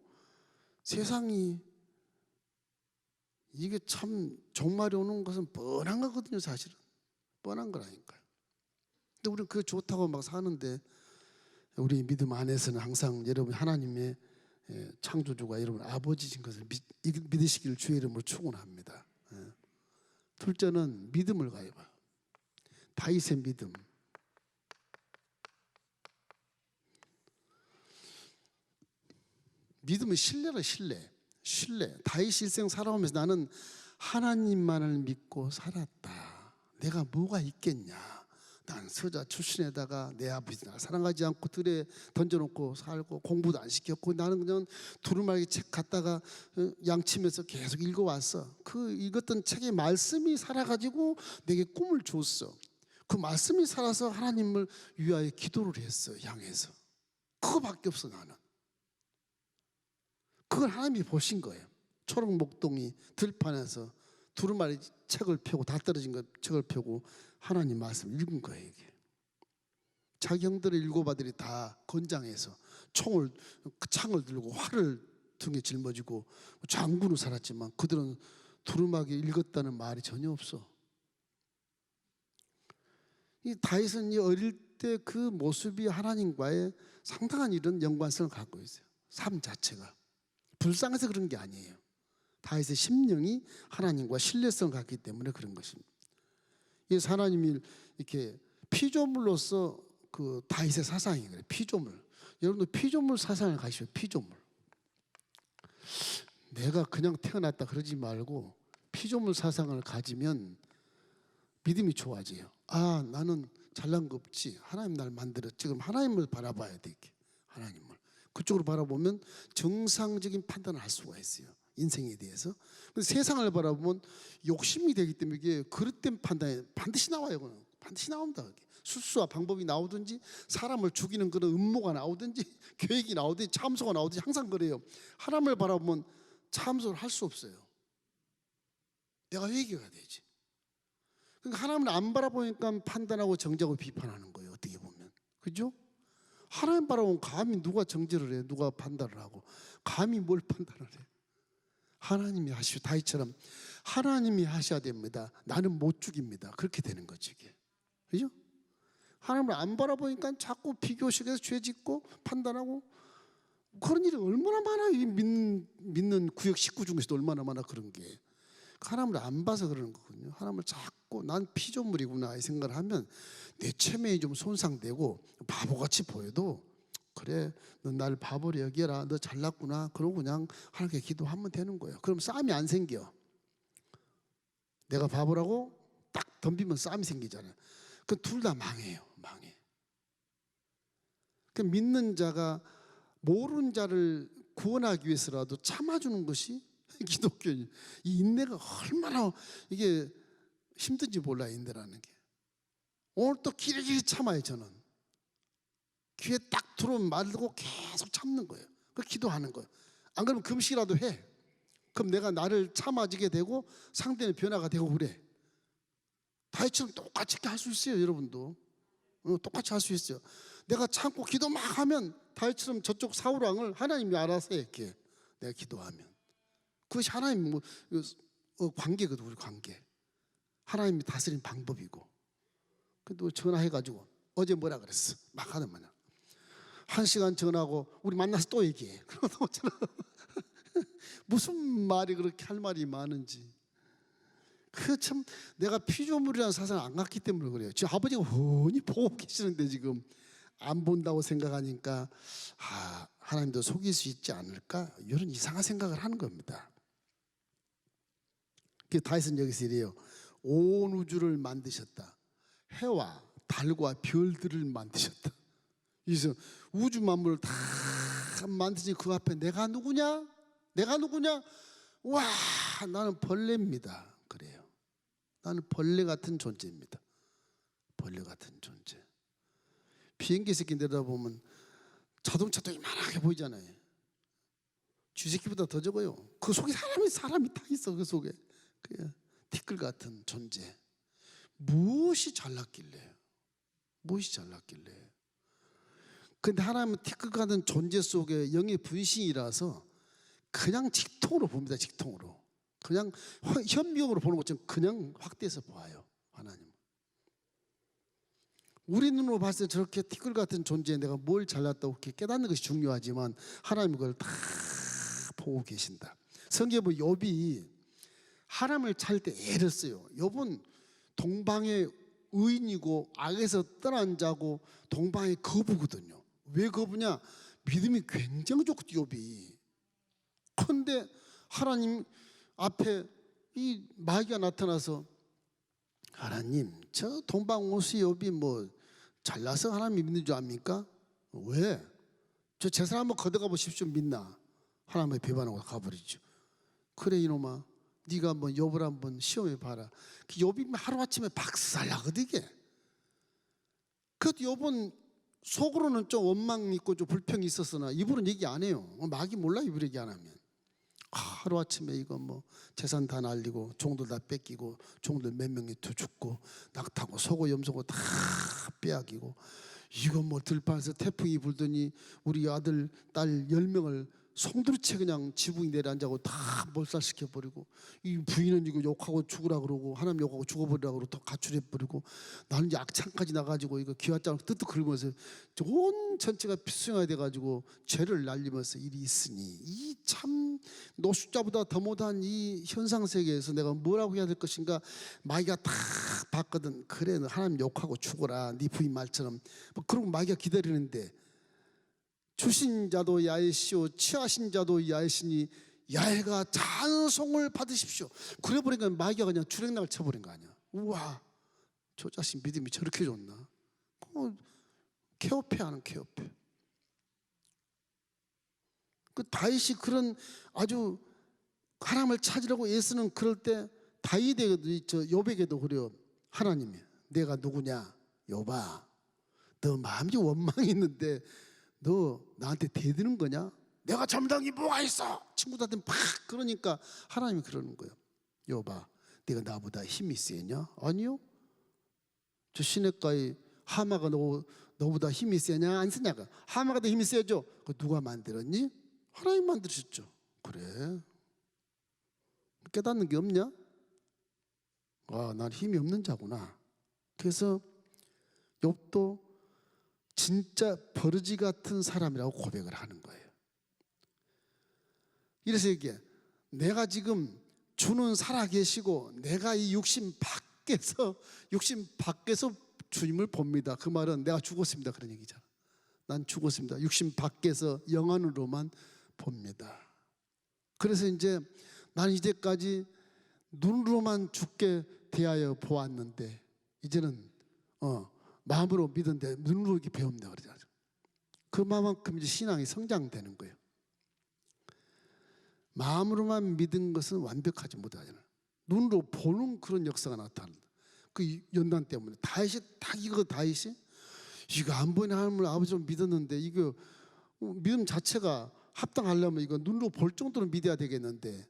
세상이 이게 참 종말이 오는 것은 뻔한 거거든요. 사실은 뻔한 거라니까요. 근데 우리는 그거 좋다고 막 사는데 우리 믿음 안에서는 항상 여러분 하나님의 창조주가 여러분 아버지신 것을 믿으시기를 주의 이름으로 축원합니다. 둘째는 믿음을 가해봐요. 다윗의 믿음. 믿음은 신뢰라. 신뢰. 다윗 일생 살아오면서 나는 하나님만을 믿고 살았다. 내가 뭐가 있겠냐. 난 서자 출신에다가 내 아버지 나 사랑하지 않고 들에 던져놓고 살고 공부도 안 시켰고 나는 그냥 두루마기 책 갖다가 양치면서 계속 읽어왔어. 그 읽었던 책의 말씀이 살아가지고 내게 꿈을 줬어. 그 말씀이 살아서 하나님을 위하여 기도를 했어. 향해서. 그거밖에 없어 나는. 그걸 하나님이 보신 거예요. 초록 목동이 들판에서 두루마리 책을 펴고 다 떨어진 거 책을 펴고 하나님 말씀 읽은 거예요. 이게. 자기 형들의 일곱 아들이 다 건장해서 창을 들고 활을 등에 짊어지고 장군으로 살았지만 그들은 두루마기 읽었다는 말이 전혀 없어. 이 다윗은 이 어릴 때 그 모습이 하나님과의 상당한 이런 연관성을 갖고 있어요. 삶 자체가 불쌍해서 그런 게 아니에요. 다윗의 심령이 하나님과 신뢰성을 갖기 때문에 그런 것입니다. 그래서 하나님이 이렇게 피조물로서 그 다윗의 사상이 그래요. 피조물. 여러분도 피조물 사상을 가시오. 피조물. 내가 그냥 태어났다 그러지 말고 피조물 사상을 가지면 믿음이 좋아져요. 아, 나는 잘난 거 없지. 하나님 날 만들었지. 지금 하나님을 바라봐야 돼. 이렇게. 하나님을. 그쪽으로 바라보면 정상적인 판단을 할 수가 있어요. 인생에 대해서. 근데 세상을 바라보면 욕심이 되기 때문에 이게 그릇된 판단이 반드시 나와요. 그건. 반드시 나옵니다. 수수와 방법이 나오든지 사람을 죽이는 그런 음모가 나오든지 계획이 나오든지 참소가 나오든지 항상 그래요. 하나님을 바라보면 참소를 할 수 없어요. 내가 회개해야 되지. 그러니까 하나님을 안 바라보니까 판단하고 정죄하고 비판하는 거예요. 어떻게 보면. 그죠? 하나님 바라보면 감히 누가 정죄를 해. 누가 판단을 하고 감히 뭘 판단을 해. 하나님이 하시오. 다윗처럼 하나님이 하셔야 됩니다. 나는 못 죽입니다. 그렇게 되는 거지 이게. 그죠? 하나님을 안 바라보니까 자꾸 비교식에서 죄 짓고 판단하고 그런 일이 얼마나 많아. 이 믿는 구역 식구 중에서도 얼마나 많아 그런 게. 하나님을 안 봐서 그러는 거거든요. 하나님을 자꾸 난 피조물이구나 이 생각을 하면 내 체면이 좀 손상되고 바보같이 보여도 그래 너 나를 바보로 여겨라 너 잘났구나 그러고 그냥 하나님께 기도하면 되는 거예요. 그럼 싸움이 안 생겨. 내가 바보라고 딱 덤비면 싸움이 생기잖아요. 그 둘 다 망해요. 망해. 그 믿는 자가 모르는 자를 구원하기 위해서라도 참아주는 것이 기독교인. 이 인내가 얼마나 이게 힘든지 몰라요. 인내라는 게. 오늘 또 길게 참아요. 저는 귀에 딱 들어오면 말고 계속 참는 거예요. 그 기도하는 거예요. 안 그러면 금식이라도 해. 그럼 내가 나를 참아지게 되고 상대는 변화가 되고 그래. 다윗처럼 똑같이 할 수 있어요. 여러분도 똑같이 할 수 있어요. 내가 참고 기도 막 하면 다윗처럼 저쪽 사울 왕을 하나님이 알아서 이렇게 내가 기도하면 그것이 하나님 관계거든. 우리 관계 하나님이 다스리는 방법이고. 그래도 전화해가지고 어제 뭐라 그랬어 막 하는 마냥 1시간 전화하고 우리 만나서 또 얘기해. 그러면 무슨 말이 그렇게 할 말이 많은지. 그 참 내가 피조물이라는 사상을 안 갖기 때문에 그래요. 지금 아버지가 훤히 보고 계시는데 지금 안 본다고 생각하니까 하나님도 속일 수 있지 않을까 이런 이상한 생각을 하는 겁니다. 그 다윗은 여기서 이래요. 온 우주를 만드셨다. 해와 달과 별들을 만드셨다. 그래서 우주 만물을 다 만드신 그 앞에 내가 누구냐? 내가 누구냐? 와 나는 벌레입니다. 그래요. 나는 벌레 같은 존재입니다. 벌레 같은 존재. 비행기에서 이렇게 내려다보면 자동차도 이만하게 보이잖아요. 쥐새끼보다 더 적어요. 그 속에 사람이 다 있어. 그 속에 그 티끌 같은 존재. 무엇이 잘났길래? 무엇이 잘났길래? 근데 하나님은 티끌 같은 존재 속에 영의 분신이라서 그냥 직통으로 봅니다. 직통으로. 그냥 현미경으로 보는 것처럼 그냥 확대해서 봐요. 하나님. 우리 눈으로 봤을 때 저렇게 티끌 같은 존재에 내가 뭘 잘났다고 이렇게 깨닫는 것이 중요하지만 하나님은 그걸 다 보고 계신다. 성경에 보면 욥이 하나님을 찾을 때 애를 써요. 욥은 동방의 의인이고 악에서 떠난 자고 동방의 거부거든요. 왜 거부냐? 믿음이 굉장히 좋고 욥이. 그런데 하나님 앞에 이 마귀가 나타나서 하나님 저 동방오수 욥이 뭐 잘나서 하나님 믿는 줄 압니까? 왜? 저 제사를 한번 걷어가 보십시오. 믿나? 하나님의 배반하고 가버리죠. 그래 이놈아 네가 한번 욥을 한번 시험해 봐라. 그 욥이 하루아침에 박살나거든 이게. 그것도 욥은 속으로는 좀 원망 있고 좀 불평이 있었으나 입으로는 얘기 안 해요. 마귀 몰라 입으로 얘기 안 하면. 하루아침에 이거 뭐 재산 다 날리고 종들 다 뺏기고 종들 몇 명이 또 죽고 낙타고 소고 염소고 다 빼앗기고 이거 뭐 들판에서 태풍이 불더니 우리 아들 딸 10명을 송두리째 그냥 지붕이 내려앉아고 다 몰살시켜버리고 이 부인은 이거 욕하고 죽으라 그러고 하나님 욕하고 죽어버리라 그러고 또 가출해버리고 나는 이제 악창까지 나가지고 이거 기와장을 뜨뜻 긁으면서 온 전체가 수용이 돼가지고 죄를 날리면서 일이 있으니 이 참 노숙자보다 더 못한 이 현상세계에서 내가 뭐라고 해야 될 것인가. 마귀가 다 봤거든. 그래 너 하나님 욕하고 죽어라 네 부인 말처럼 뭐 그러고 마귀가 기다리는데 주신 자도 야외시오 취하신 자도 야외시니 야외가 찬송을 받으십시오. 그래 보니까 마귀가 그냥 주랭랑을 쳐버린 거 아니야. 우와 저 자식 믿음이 저렇게 좋나. 케어패하는 케어패. 그 다윗이 그런 아주 하나님을 찾으려고 애쓰는 그럴 때 다윗에게도 저 욥에게도 그래요. 하나님이 내가 누구냐 욥아 너 마음이 원망이 있는데 너 나한테 대드는 거냐? 내가 잘못한 게 뭐가 있어? 친구들한테 막 그러니까 하나님이 그러는 거예요. 욥아 네가 나보다 힘이 세냐? 아니요. 저 시냇가에 하마가 너보다 힘이 세냐 안 세냐? 하마가 더 힘이 세죠? 그 누가 만들었니? 하나님 만드셨죠. 그래 깨닫는 게 없냐? 아, 난 힘이 없는 자구나. 그래서 욥도 진짜 버러지 같은 사람이라고 고백을 하는 거예요. 이래서 이게 내가 지금 주는 살아계시고 내가 이 육신 밖에서 주님을 봅니다. 그 말은 내가 죽었습니다 그런 얘기잖아. 난 죽었습니다. 육신 밖에서 영안으로만 봅니다. 그래서 이제 난 이제까지 눈으로만 죽게 대하여 보았는데 이제는 마음으로 믿었는데 눈으로 이렇게 배웁니다. 그러죠. 그만큼 이제 신앙이 성장되는 거예요. 마음으로만 믿은 것은 완벽하지 못하잖아요. 눈으로 보는 그런 역사가 나타난다. 그 연단 때문에 다윗이 이거 안 보이는 하나님을 아버지로 믿었는데 이거 믿음 자체가 합당하려면 이거 눈으로 볼 정도로 믿어야 되겠는데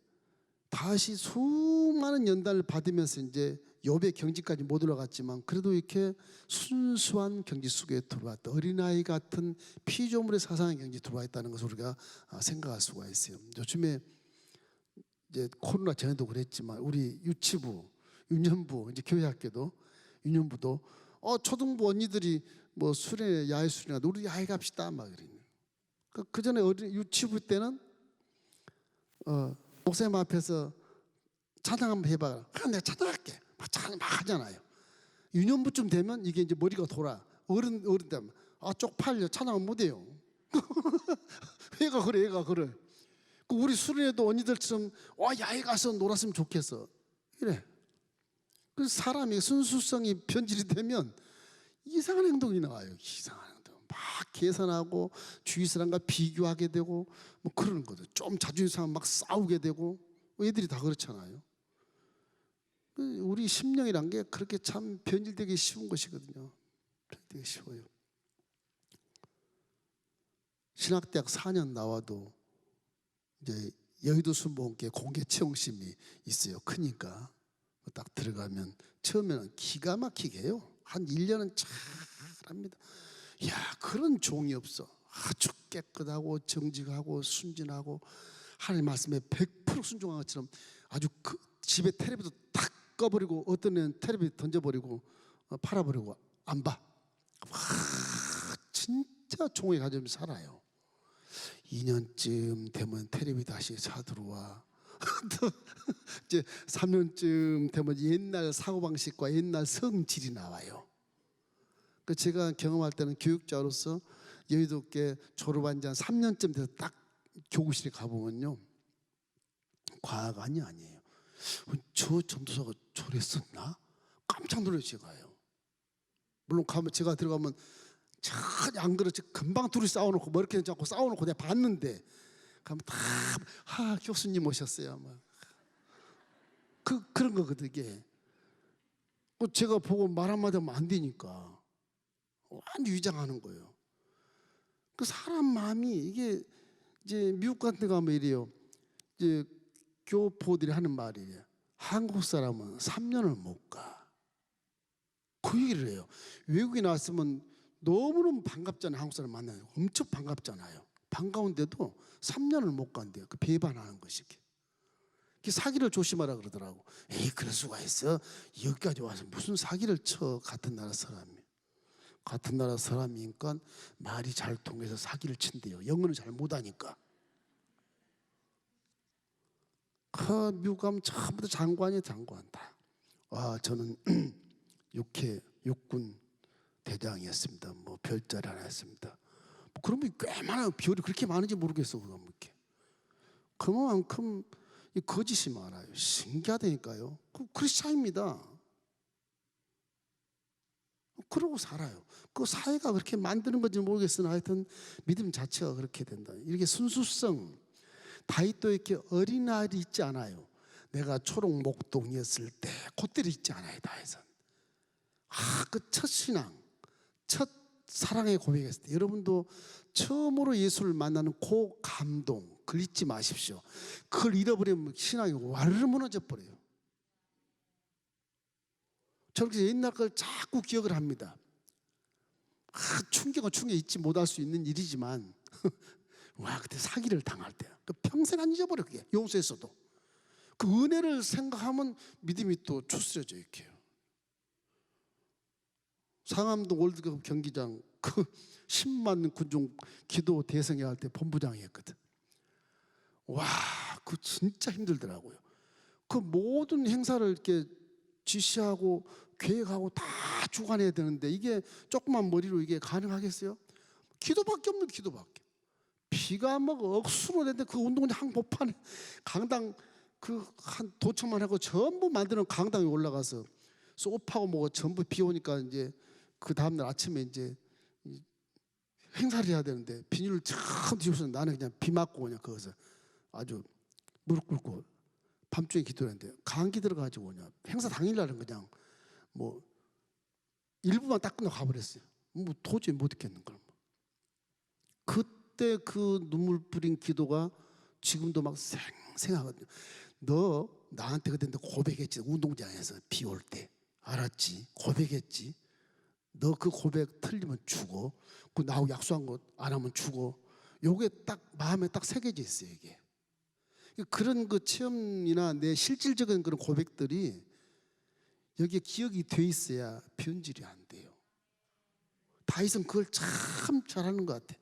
다시 수많은 연단을 받으면서 이제 욥의 경지까지 못 올라갔지만 그래도 이렇게 순수한 경지 속에 들어왔다. 어린아이 같은 피조물의 사상의 경지에 들어와 있다는 것을 우리가 생각할 수가 있어요. 요즘에 이제 코로나 전에도 그랬지만 우리 유치부, 유년부, 이제 교회학교도 유년부도 초등부 언니들이 뭐 수련회, 야외 수련회 우리 야외 갑시다 막 그러니. 그 전에 유치부 때는 목사님 앞에서 찬양 한번 해봐. 내가 찬양할게. 막 하잖아요. 유년부쯤 되면 이게 이제 머리가 돌아. 어른 되면 쪽팔려 찬양은 못해요. 얘가 그래. 우리 수련회도 언니들처럼 야외 가서 놀았으면 좋겠어. 이래. 그래서 사람이 순수성이 변질이 되면 이상한 행동이 나와요. 이상한 행동. 막 계산하고 주위 사람과 비교하게 되고 뭐 그러는 거죠. 좀 자존심 상하면 막 싸우게 되고 애들이 다 그렇잖아요. 우리 심령이란 게 그렇게 참 변질되기 쉬운 것이거든요. 변질되기 쉬워요. 신학대학 4년 나와도 이제 여의도 순복음교회 공개 채용심이 있어요. 크니까 딱 들어가면 처음에는 기가 막히게 해요. 한 1년은 잘합니다. 야, 그런 종이 없어. 아주 깨끗하고 정직하고 순진하고 하나님 말씀에 100% 순종한 것처럼 아주 집에 텔레비도 탁 꺼버리고 어떤 애는 텔레비 던져버리고 팔아버리고 안 봐. 진짜 종이 가지고 살아요. 2년쯤 되면 텔레비 다시 사들어와. 이제 3년쯤 되면 옛날 사고방식과 옛날 성질이 나와요. 그 제가 경험할 때는 교육자로서 여의도께 졸업한 지 한 3년쯤 돼서 딱 교구실에 가보면요, 과학이 아니에요. 저 전도사가 저랬었나? 깜짝 놀라서 가요. 물론 제가 들어가면 전혀 안 그렇지. 금방 둘이 싸워놓고 머리카락 잡고 싸워놓고 내가 봤는데 가면 다 교수님 오셨어요. 막. 그런 거거든 이게. 제가 보고 말 한마디 하면 안 되니까 완전 위장하는 거예요. 그 사람 마음이 이게 이제 미국 같은 데 가면 이래요. 이제 교포들이 하는 말이에요. 한국 사람은 3년을 못 가. 그 얘기를 해요. 외국에 나왔으면 너무너무 반갑잖아요. 한국 사람 만나요. 엄청 반갑잖아요. 반가운데도 3년을 못 간대요. 그 배반하는 것이. 사기를 조심하라 그러더라고. 에이, 그럴 수가 있어. 여기까지 와서 무슨 사기를 쳐. 같은 나라 사람이. 같은 나라 사람이니까 말이 잘 통해서 사기를 친대요. 영어는 잘 못하니까. 미국 가면 전부 다 장관이에요. 장관 다. 저는 육군 대장이었습니다. 뭐 별자리 하나 했습니다. 뭐 그러면 꽤 많아요. 별이 그렇게 많은지 모르겠어. 그만큼 거짓이 많아요. 신기하다니까요. 크리스찬입니다. 그러고 살아요. 그 사회가 그렇게 만드는 건지 모르겠으나 하여튼 믿음 자체가 그렇게 된다. 이렇게 순수성. 다윗도 이렇게 어린아이를 잊지 않아요. 내가 초록 목동이었을 때 그때를 잊지 않아요. 다윗은. 그 첫 신앙, 첫 사랑의 고백했을 때 여러분도 처음으로 예수를 만나는 그 감동 그걸 잊지 마십시오. 그걸 잃어버리면 신앙이 와르르 무너져 버려요. 저렇게 옛날 걸 자꾸 기억을 합니다. 충격은 충격 잊지 못할 수 있는 일이지만 그때 사기를 당할 때 평생 안 잊어버려. 그게 용서했어도 그 은혜를 생각하면 믿음이 또 추스려져 이렇게. 상암동 월드컵 경기장 그 10만 군중 기도 대성회 할 때 본부장이었거든. 와, 그 진짜 힘들더라고요. 그 모든 행사를 이렇게 지시하고 계획하고 다 주관해야 되는데 이게 조그만 머리로 이게 가능하겠어요? 기도밖에 없는 기도밖에. 비가 막 억수로 내는데 그 운동장 한복판에 강당 그 한 도청만 하고 전부 만드는 강당에 올라가서 소파고 뭐고 전부 비 오니까 이제 그 다음날 아침에 이제 행사를 해야 되는데 비닐을 참 뒤집어서 나는 그냥 비 맞고 그냥 거기서 아주 무릎 꿇고 밤중에 기도를 했는데 감기 들어가지고 그냥 행사 당일날은 그냥 뭐 일부만 딱 끝나고 가버렸어요. 뭐 도저히 못 있겠는 걸. 그때 그 눈물 뿌린 기도가 지금도 막 생생하거든요. 너 나한테 그때 고백했지. 운동장에서 비 올 때 알았지? 고백했지. 너 그 고백 틀리면 죽어. 그 나하고 약속한 거 안 하면 죽어. 요게 딱 마음에 딱 새겨져 있어요. 이게 그런 그 체험이나 내 실질적인 그런 고백들이 여기에 기억이 돼 있어야 변질이 안 돼요. 다윗은 그걸 참 잘하는 것 같아.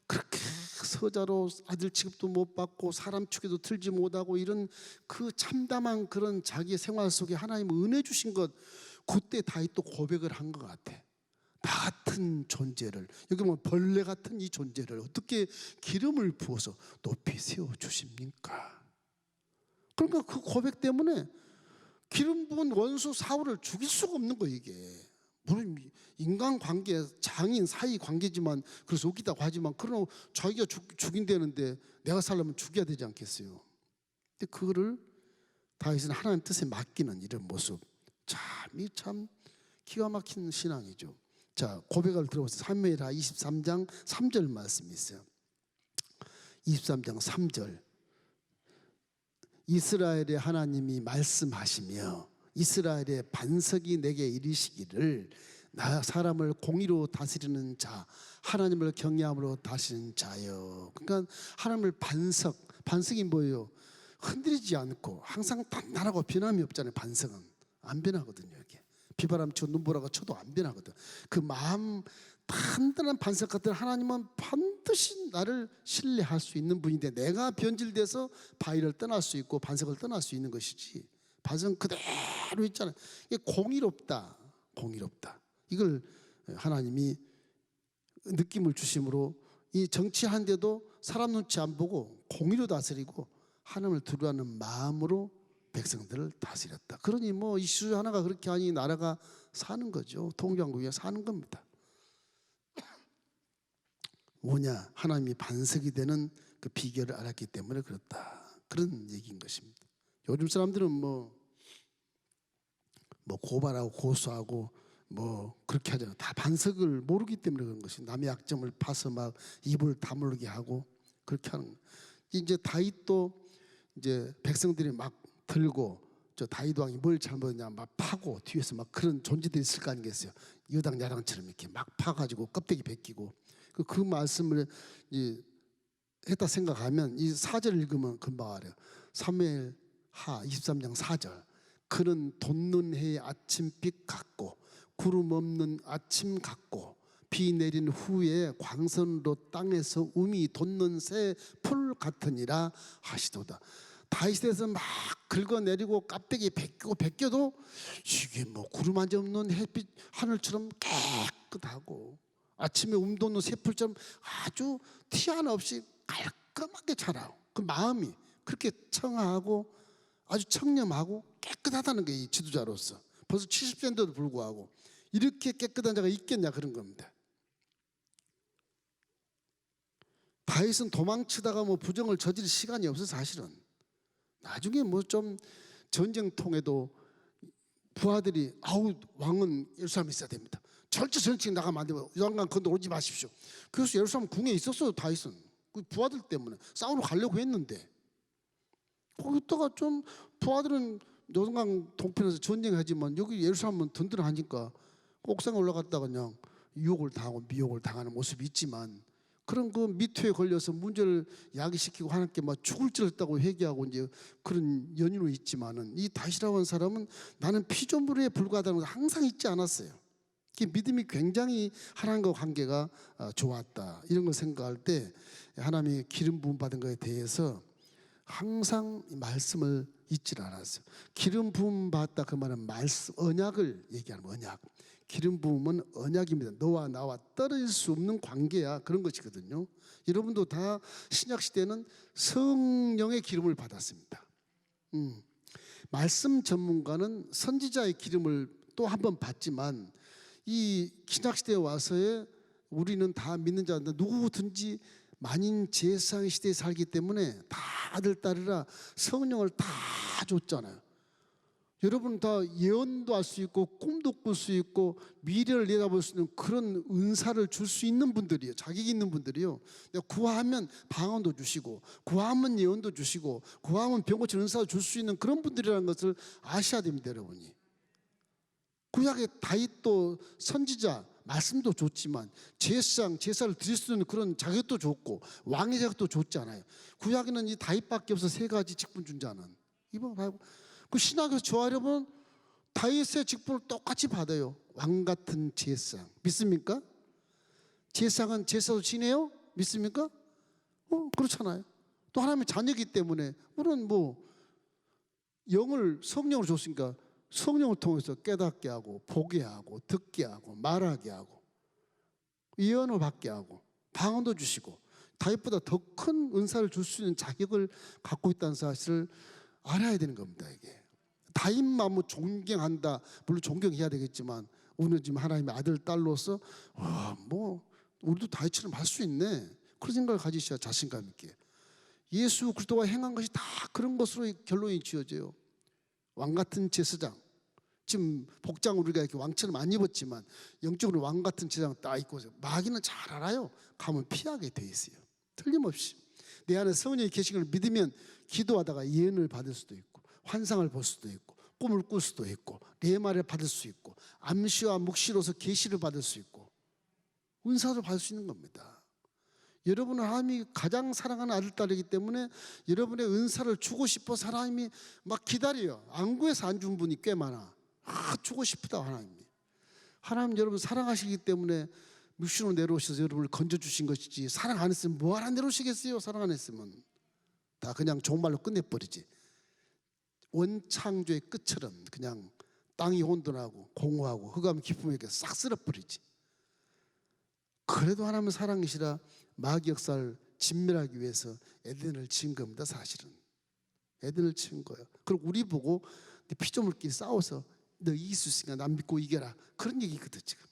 그렇게 서자로 아들 취급도 못 받고 사람 축에도 틀지 못하고 이런 그 참담한 그런 자기의 생활 속에 하나님 은혜 주신 것, 그때 다윗도 고백을 한 것 같아. 나 같은 존재를, 여기 보면 벌레 같은 이 존재를 어떻게 기름을 부어서 높이 세워주십니까? 그러니까 그 고백 때문에 기름 부은 원수 사울을 죽일 수가 없는 거예요. 이게 물론 인간관계 장인 사이 관계지만 그래서 웃기다고 하지만 그러나 자기가 죽인다는데 내가 살려면 죽여야 되지 않겠어요? 근데 그거를 다윗은 하나님 뜻에 맡기는 이런 모습, 참 기가 막힌 신앙이죠. 자, 고백을 들어보세요. 사무엘하 23장 3절 말씀이 있어요. 23장 3절. 이스라엘의 하나님이 말씀하시며 이스라엘의 반석이 내게 이르시기를 나 사람을 공의로 다스리는 자, 하나님을 경외함으로 다스리는 자여. 그러니까 하나님을 반석이 뭐예요? 흔들리지 않고 항상 단단하고 변함이 없잖아요. 반석은 안 변하거든요. 이렇게 비바람 치고 눈보라가 쳐도 안 변하거든. 그 마음 단단한 반석 같은 하나님은 반드시 나를 신뢰할 수 있는 분인데 내가 변질돼서 바위를 떠날 수 있고 반석을 떠날 수 있는 것이지 반석은 그대로 있잖아요. 이게 공의롭다. 이걸 하나님이 느낌을 주심으로 이 정치하는데도 사람 눈치 안 보고 공의로 다스리고 하나님을 두려워하는 마음으로 백성들을 다스렸다. 그러니 뭐 이슈 하나가 그렇게 하니 나라가 사는 거죠. 통일왕국이 사는 겁니다. 뭐냐? 하나님이 반석이 되는 그 비결을 알았기 때문에 그렇다. 그런 얘기인 것입니다. 요즘 사람들은 뭐 고발하고 고소하고 뭐 그렇게 하잖아요. 다 반석을 모르기 때문에 그런 것이. 남의 약점을 파서 막 입을 다물게 하고 그렇게 하는 거예요. 이제 다윗도 이제 백성들이 막 들고 저 다윗 왕이 뭘 잘못했냐 막 파고 뒤에서 막 그런 존재들이 있을 거 아니겠어요. 여당 야당처럼 이렇게 막 파가지고 껍데기 벗기고 그 말씀을 했다 생각하면 이 4절 읽으면 금방 알아요. 사무엘하 23장 4절. 그는 돋는 해의 아침빛 같고 구름 없는 아침 같고 비 내린 후에 광선으로 땅에서 음이 돋는 새 풀 같으니라 하시도다. 다윗에서 막 긁어내리고 껍데기 벗겨도 이게 뭐 구름 한 점 없는 햇빛 하늘처럼 깨끗하고 아침에 돋는 새풀처럼 아주 티 하나 없이 깔끔하게 자라고 그 마음이 그렇게 청아하고 아주 청렴하고 깨끗하다는 게 이 지도자로서 벌써 70세인데도 불구하고 이렇게 깨끗한 자가 있겠냐 그런 겁니다. 다윗은 도망치다가 뭐 부정을 저지를 시간이 없어 사실은. 나중에 뭐 좀 전쟁통에도 부하들이 아우 왕은 예루살렘에 있어야 됩니다. 절대 전쟁 나가면 안 되고 요한강 건너 오지 마십시오. 그래서 예루살렘 궁에 있었어요. 다윗은 그 부하들 때문에 싸우러 가려고 했는데 거기다가 좀 부하들은 요한강 동편에서 전쟁하지만 여기 예루살렘은 든든하니까 옥상에 올라갔다가 그냥 유혹을 당하고 미혹을 당하는 모습이 있지만 그런 그 미투에 걸려서 문제를 야기시키고 하나님께 막 죽을 찔렀다고 회개하고 이제 그런 연유로 있지만은, 이 다윗이라고 하는 사람은 나는 피조물에 불과하다는 걸 항상 잊지 않았어요. 믿음이 굉장히 하나님과 관계가 좋았다, 이런 걸 생각할 때 하나님이 기름 부음 받은 것에 대해서 항상 말씀을 잊지 않았어요. 기름 부음 받다, 그 말은 말씀, 언약을 얘기하는 거예요. 언약. 기름 부음은 언약입니다. 너와 나와 떨어질 수 없는 관계야, 그런 것이거든요. 여러분도 다 신약 시대는 성령의 기름을 받았습니다. 말씀 전문가는 선지자의 기름을 또 한 번 받지만, 이 신약 시대에 와서의 우리는 다 믿는 자인데 누구든지 만인 제사의 시대에 살기 때문에 다 아들 딸이라 성령을 다 줬잖아요. 여러분 다 예언도 할 수 있고 꿈도 꿀 수 있고 미래를 내다볼 수 있는 그런 은사를 줄 수 있는 분들이에요. 자격이 있는 분들이요. 구하면 방언도 주시고, 구하면 예언도 주시고, 구하면 병 고치는 은사를 줄 수 있는 그런 분들이라는 것을 아셔야 됩니다, 여러분이. 구약의 다윗도 선지자, 말씀도 줬지만 제사장, 제사를 드릴 수 있는 그런 자격도 줬고 왕의 자격도 줬잖아요. 구약에는 이 다윗밖에 없어, 세 가지 직분 준 자는. 이번 그 신학에서 저하려면 다윗의 직분을 똑같이 받아요. 왕 같은 제사장. 믿습니까? 제사장은 제사도 지내요? 믿습니까? 그렇잖아요. 또 하나님의 자녀이기 때문에 물론 뭐 영을, 성령을 줬으니까 성령을 통해서 깨닫게 하고 보게 하고 듣게 하고 말하게 하고 예언을 받게 하고 방언도 주시고 다윗보다 더 큰 은사를 줄 수 있는 자격을 갖고 있다는 사실을 알아야 되는 겁니다. 이게 다윗만 뭐 존경한다, 물론 존경해야 되겠지만 우리는 지금 하나님의 아들 딸로서 뭐 우리도 다윗처럼 할 수 있네, 그런 생각을 가지셔야 자신감 있게. 예수 그리스도가 행한 것이 다 그런 것으로 결론이 지어져요. 왕 같은 제사장. 지금 복장 우리가 이렇게 왕처럼 안 입었지만 영적으로 왕 같은 제사장 딱 입고 마귀는 잘 알아요. 가면 피하게 돼 있어요. 틀림없이 내 안에 성령이 계신 걸 믿으면 기도하다가 예언을 받을 수도 있고 환상을 볼 수도 있고 꿈을 꿀 수도 있고 레마를 받을 수 있고 암시와 묵시로서 계시를 받을 수 있고 은사를 받을 수 있는 겁니다. 여러분은 하나님이 가장 사랑하는 아들 딸이기 때문에 여러분의 은사를 주고 싶어서 하나님이 막 기다려요. 안 구해서 안 준 분이 꽤 많아. 주고 싶다 하나님이. 하나님 여러분 사랑하시기 때문에 묵시로 내려오셔서 여러분을 건져주신 것이지, 사랑 안 했으면 뭐하러 내려오시겠어요? 사랑 안 했으면 다 그냥 좋은 말로 끝내버리지. 원창조의 끝처럼 그냥 땅이 혼돈하고 공허하고 흑암 깊음에 이렇게 싹 쓸어버리지. 그래도 하나님은 사랑이시라 마귀 역사를 진멸하기 위해서 에덴을 지은 겁니다. 사실은 에덴을 지은 거예요. 그리고 우리 보고 피조물끼리 싸워서 너 이길 수 있으니까 난 믿고 이겨라, 그런 얘기거든 지금.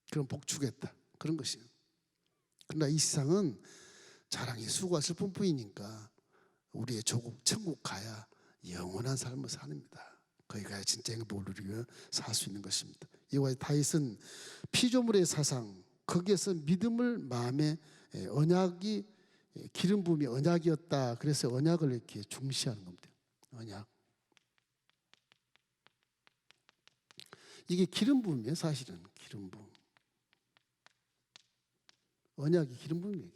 그럼 복 주겠다, 그런 것이에요. 그러나 이 세상은 자랑이 수고가 슬픔뿐이니까 우리의 조국 천국 가야 영원한 삶을 사는입니다. 거기 가야 진짜 행복을 누리며 살 수 있는 것입니다. 이와 다윗은 피조물의 사상, 거기에서 믿음을 마음에, 언약이, 기름 부음이 언약이었다. 그래서 언약을 이렇게 중시하는 겁니다. 언약. 이게 기름 부음이에요. 사실은 기름 부음. 언약이 기름 부음이에요.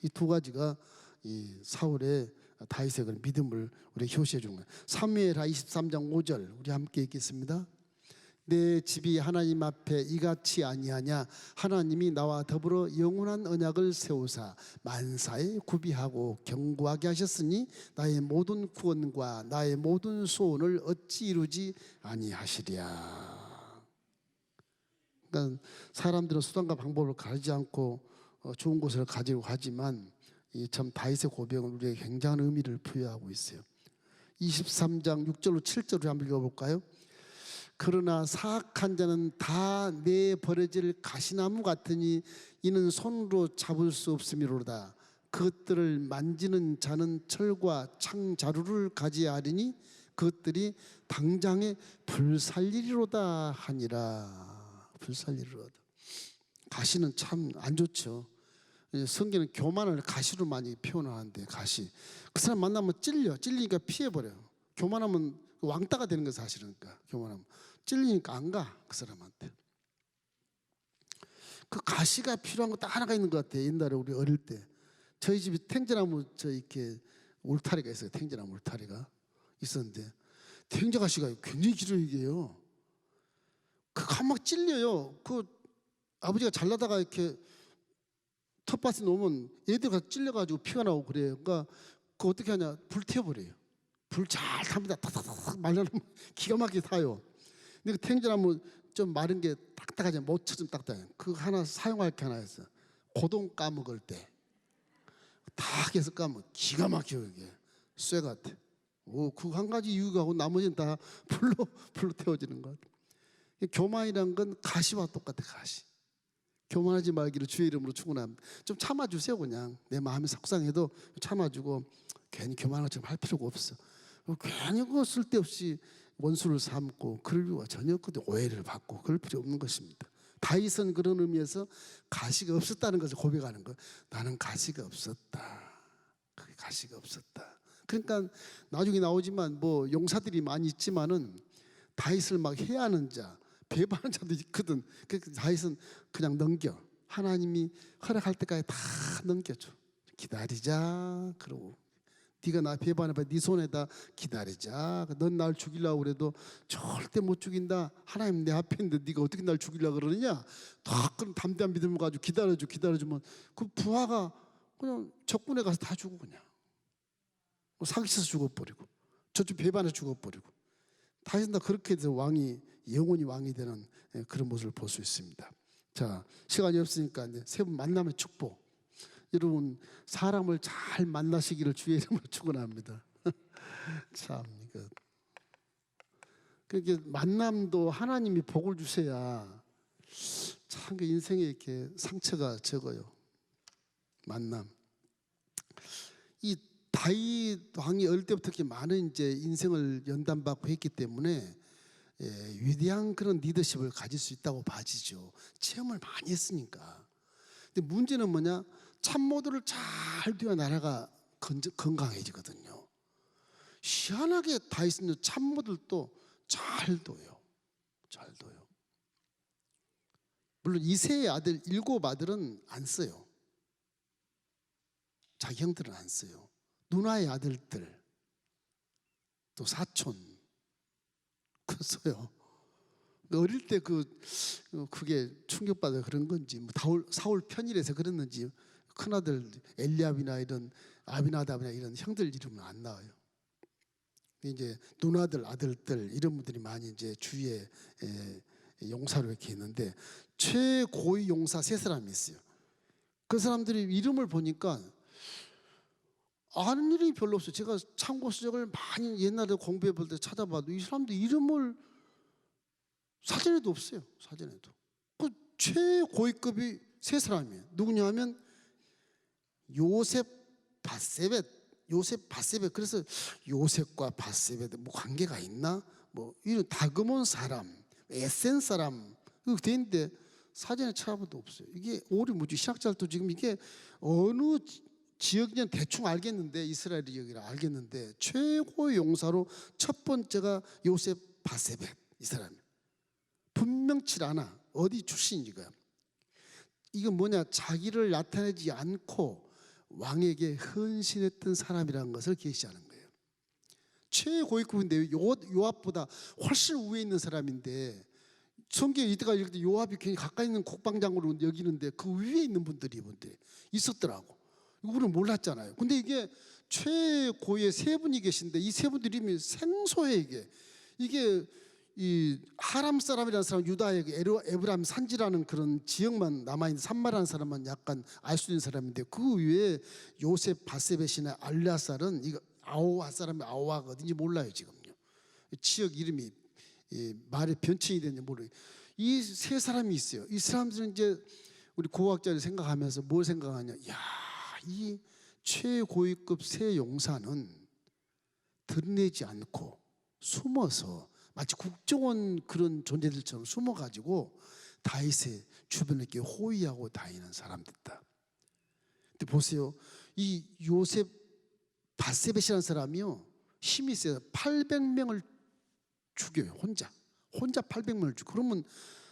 이 두 가지가 이 사울의 다윗의 그런 믿음을 우리에게 효시해 준 거예요. 사무엘하 23장 5절 우리 함께 읽겠습니다. 내 집이 하나님 앞에 이같이 아니하냐. 하나님이 나와 더불어 영원한 언약을 세우사 만사에 구비하고 견고하게 하셨으니 나의 모든 구원과 나의 모든 소원을 어찌 이루지 아니하시랴. 그러니까 사람들은 수단과 방법을 가리지 않고 좋은 것을 가지고 가지만 이 참 다윗의 고백은 우리에게 굉장한 의미를 부여하고 있어요. 23장 6절로 7절을 한번 읽어볼까요? 그러나 사악한 자는 다 내 버려질 가시나무 같으니 이는 손으로 잡을 수 없음이로다. 그것들을 만지는 자는 철과 창자루를 가지하리니 그것들이 당장에 불살리리로다 하니라. 불살리리로다. 가시는 참 안 좋죠. 성경은 교만을 가시로 많이 표현하는데, 가시. 그 사람 만나면 찔리니까 피해버려요. 교만하면 왕따가 되는 거 사실은. 그러니까 교만하면 찔리니까 안 가, 그 사람한테. 그 가시가 필요한 거 딱 하나가 있는 것 같아요. 옛날에 우리 어릴 때 저희 집에 탱자나무 이렇게 울타리가 있어요. 탱자나무 울타리가 있었는데 탱자 가시가 굉장히 길어요. 이게요. 그 막 찔려요. 그 아버지가 잘라다가 이렇게 텃밭에 놓으면 애들 찔려가지고 피가 나오고 그래요. 그러니까 그 어떻게 하냐? 불 태워버려요. 불 잘 탑니다. 탁탁탁 말려놓으면 기가 막히게 타요. 근데 그 탱자나무 좀 마른 게 딱딱하지, 모처럼 딱딱해. 그 하나 사용할 게 하나 있어. 고동 까먹을 때 다 해서 까먹 기가 막혀요. 이게 쇠 같아. 그 한 가지 이유가 하고 나머지는 다 불로 태워지는 것 같아. 교만이란 건 가시와 똑같아. 가시. 교만하지 말기를 주의 이름으로 축원합니다. 좀 참아주세요. 그냥 내 마음이 속상해도 참아주고 괜히 교만한 것처럼 할 필요가 없어. 괜히 그 쓸데없이 원수를 삼고 그럴 이유가 전혀 없거든요. 오해를 받고 그럴 필요 없는 것입니다. 다윗은 그런 의미에서 가시가 없었다는 것을 고백하는 거예요. 나는 가시가 없었다. 그게 가시가 없었다. 그러니까 나중에 나오지만 뭐 용사들이 많이 있지만은 다윗을 막 해하는 자, 배반하는 자도 있거든. 그래서 다윗은 그냥 넘겨. 하나님이 허락할 때까지 다 넘겨줘. 기다리자. 그러고 네가 나 배반해봐. 네 손에다 기다리자. 넌 날 죽이려고 그래도 절대 못 죽인다. 하나님 내 앞에 있는데 네가 어떻게 날 죽이려고 그러느냐. 다 그런 담대한 믿음을 가지고 기다려주면 그 부하가 그냥 적군에 가서 다 죽어. 그냥 사기쳐서 죽어버리고 저쪽 배반해서 죽어버리고. 다윗은 다 그렇게 해서 영원히 왕이 되는 그런 모습을 볼 수 있습니다. 자, 시간이 없으니까 이제 세 분 만남의 축복. 여러분 사람을 잘 만나시기를 주의 이름으로 축원합니다. 참 이거 그렇게 만남도 하나님이 복을 주셔야 참 그 인생에 이렇게 상처가 적어요. 만남. 이 다윗 왕이 어릴 때부터 이렇게 많은 이제 인생을 연단받고 했기 때문에 위대한 그런 리더십을 가질 수 있다고 봐지죠. 체험을 많이 했으니까. 근데 문제는 뭐냐? 참모들을 잘 둬야 나라가 건강해지거든요. 희한하게 다윗은 참모들도 잘 둬요. 잘 둬요. 물론 이세의 아들 7 아들은 안 써요. 자기 형들은 안 써요. 누나의 아들들 또 사촌 그 써요. 어릴 때 그게 충격받아 그런 건지 뭐 사울 편일에서 그랬는지 큰아들 엘리압이나 이런 아비나답이나 이런 형들 이름은 안 나와요. 이제 누나들 아들들 이런 분들이 많이 이제 주위에 용사로 이렇게 있는데 최고위 용사 3사람이 있어요. 그 사람들이 이름을 보니까 아는 이름이 별로 없어요. 제가 참고 수적을 많이 옛날에 공부해 볼 때 찾아봐도 이 사람들 이름을 사전에도 없어요. 사전에도. 그 최고위급이 3사람이에요. 누구냐 하면 요셉 바세벳. 그래서 요셉과 바세벳 뭐 관계가 있나? 뭐 이런 다그몬 사람, 에센 사람 그렇게 돼 있는데 사전에 찾아봐도 없어요. 이게 오리무지 신학자들도 지금 이게 어느 지역이냐 대충 알겠는데 이스라엘 지역이라 알겠는데 최고의 용사로 첫 번째가 요셉 바세벳 이 사람이 분명치 않아. 어디 출신인지가. 이건 뭐냐? 자기를 나타내지 않고 왕에게 헌신했던 사람이라는 것을 계시하는 거예요. 최고위급인데 요압보다 훨씬 위에 있는 사람인데 성경에 이때가 이럴 때 요압이 굉장히 가까이 있는 국방장으로 여기는데 그 위에 있는 분들이 있었더라고. 우리는 몰랐잖아요. 근데 이게 최고의 3분이 계신데 이 3분들 이름이 생소해. 이게 이 하람 사람이라는 사람 유다의 에브라임 산지라는 그런 지역만 남아있는 산마라는 사람만 약간 알 수 있는 사람인데 그 위에 요셉 바세벳이나 알라살은 이거 아오와 사람이 아오와가 어딘지 몰라요. 지금요. 지역 이름이 말에 변천이 됐는지 모르요. 이 3사람이 있어요. 이 사람들은 이제 우리 고학자를 생각하면서 뭘 생각하냐? 야, 이 최고위급 3 용사는 드러내지 않고 숨어서 마치 국정원 그런 존재들처럼 숨어가지고 다윗의 주변에 이렇게 호위하고 다니는 사람들이다. 근데 보세요. 이 요셉 바세벳이라는 사람이요 힘이 세요. 800명을 죽여요. 혼자 800명을 죽여. 그러면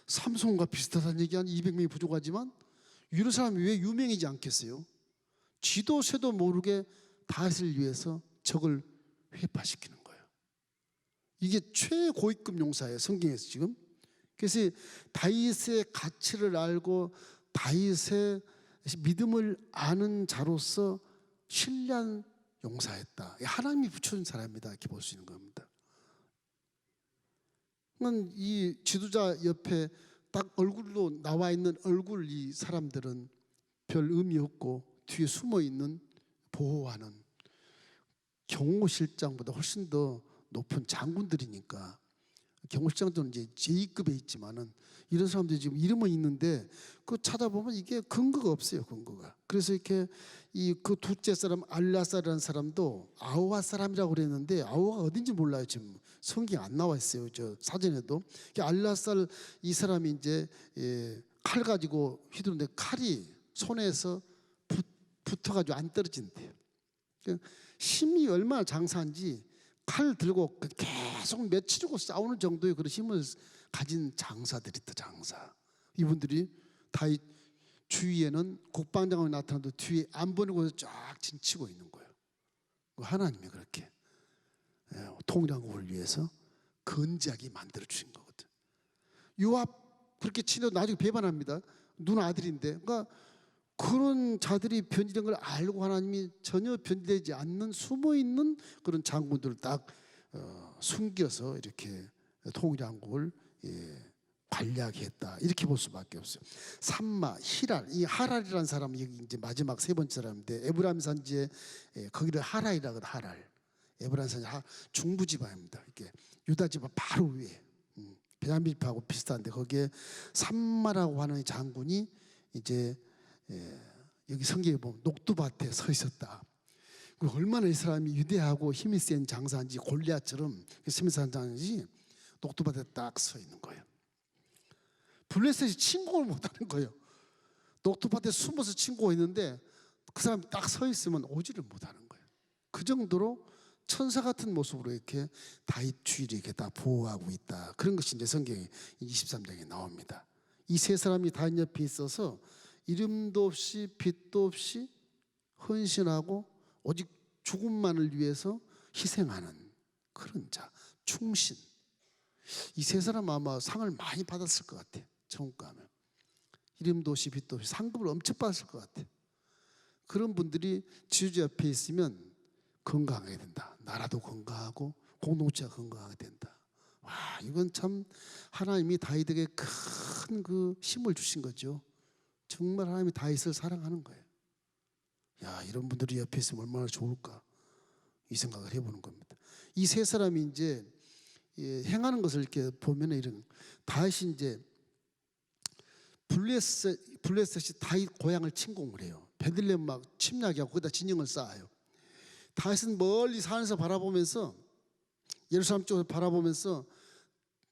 삼손과 비슷하다는 얘기 한 200명이 부족하지만 이런 사람이 왜 유명하지 않겠어요? 지도 새도 모르게 다윗을 위해서 적을 회파시키는 거예요. 이게 최고위급 용사예요, 성경에서 지금. 그래서 다윗의 가치를 알고 다윗의 믿음을 아는 자로서 신뢰한 용사였다. 하나님이 붙여준 사람이다, 이렇게 볼 수 있는 겁니다. 이 지도자 옆에 딱 얼굴로 나와 있는 얼굴, 이 사람들은 별 의미 없고 뒤에 숨어 있는 보호하는 경호실장보다 훨씬 더 높은 장군들이니까, 경호실장들은 이제 제2급에 있지만은 이런 사람들이 지금 이름은 있는데 그 찾아보면 이게 근거가 없어요, 근거가. 그래서 이렇게 그 둘째 사람 알라살이라는 사람도 아우와 사람이라고 그랬는데 아우가 어딘지 몰라요. 지금 성경 안 나와 있어요, 저 사전에도. 알라살 이 사람이 이제 칼 가지고 휘두르는데 칼이 손에서 붙어가지고 안 떨어진대요. 힘이 얼마나 장사한지 칼 들고 계속 며칠이고 싸우는 정도의 그런 힘을 가진 장사들이 있다, 장사. 이분들이 다윗 주위에는 국방장관이 나타나도 뒤에 안 보는 곳에 쫙 진치고 있는 거예요. 하나님이 그렇게 통일왕국을 위해서 건재하게 만들어 주신 거거든. 요압 그렇게 치려도 나중에 배반합니다. 누나 아들인데. 그러니까 그런 자들이 변질된 걸 알고 하나님이 전혀 변질되지 않는 숨어있는 그런 장군들을 딱 숨겨서 이렇게 통일왕국을 관리하게 했다, 이렇게 볼 수밖에 없어요. 삼마, 히랄, 이 하랄이라는 사람은 여기 이제 마지막 세 번째 사람인데 에브라임 산지에 거기를 하랄이라고 해요. 하랄. 에브라임 산지 중부 지방입니다. 이렇게 유다 지방 바로 위에 베냐민 지파하고 비슷한데 거기에 삼마라고 하는 장군이 이제 여기 성경에 보면 녹두밭에 서 있었다. 얼마나 이 사람이 위대하고 힘이 센 장사인지, 골리앗처럼 힘이 센 장사인지 녹두밭에 딱 서 있는 거예요. 블레셋이 침공을 못하는 거예요. 녹두밭에 숨어서 침공했는데 그 사람이 딱 서 있으면 오지를 못하는 거예요. 그 정도로 천사 같은 모습으로 이렇게 다윗 주위를 이렇게 다 보호하고 있다. 그런 것이 이제 성경의 23장에 나옵니다. 이 세 사람이 다윗 옆에 있어서 이름도 없이 빛도 없이 헌신하고 오직 죽음만을 위해서 희생하는 그런 자, 충신. 이 세 사람 아마 상을 많이 받았을 것 같아요. 천국 가면 이름도 없이 빛도 없이 상급을 엄청 받았을 것 같아요. 그런 분들이 지주자 옆에 있으면 건강하게 된다. 나라도 건강하고 공동체가 건강하게 된다. 와, 이건 참 하나님이 다윗에게 큰 그 힘을 주신 거죠. 정말 하나님이 다윗을 사랑하는 거예요. 야, 이런 분들이 옆에 있으면 얼마나 좋을까, 이 생각을 해보는 겁니다. 이 세 사람이 이제 행하는 것을 이렇게 보면 이런, 다윗이 이제 블레셋이 다윗 고향을 침공을 해요. 베들레헴 막 침략하고 거기다 진영을 쌓아요. 다윗은 멀리 산에서 바라보면서, 예루살렘 쪽을 바라보면서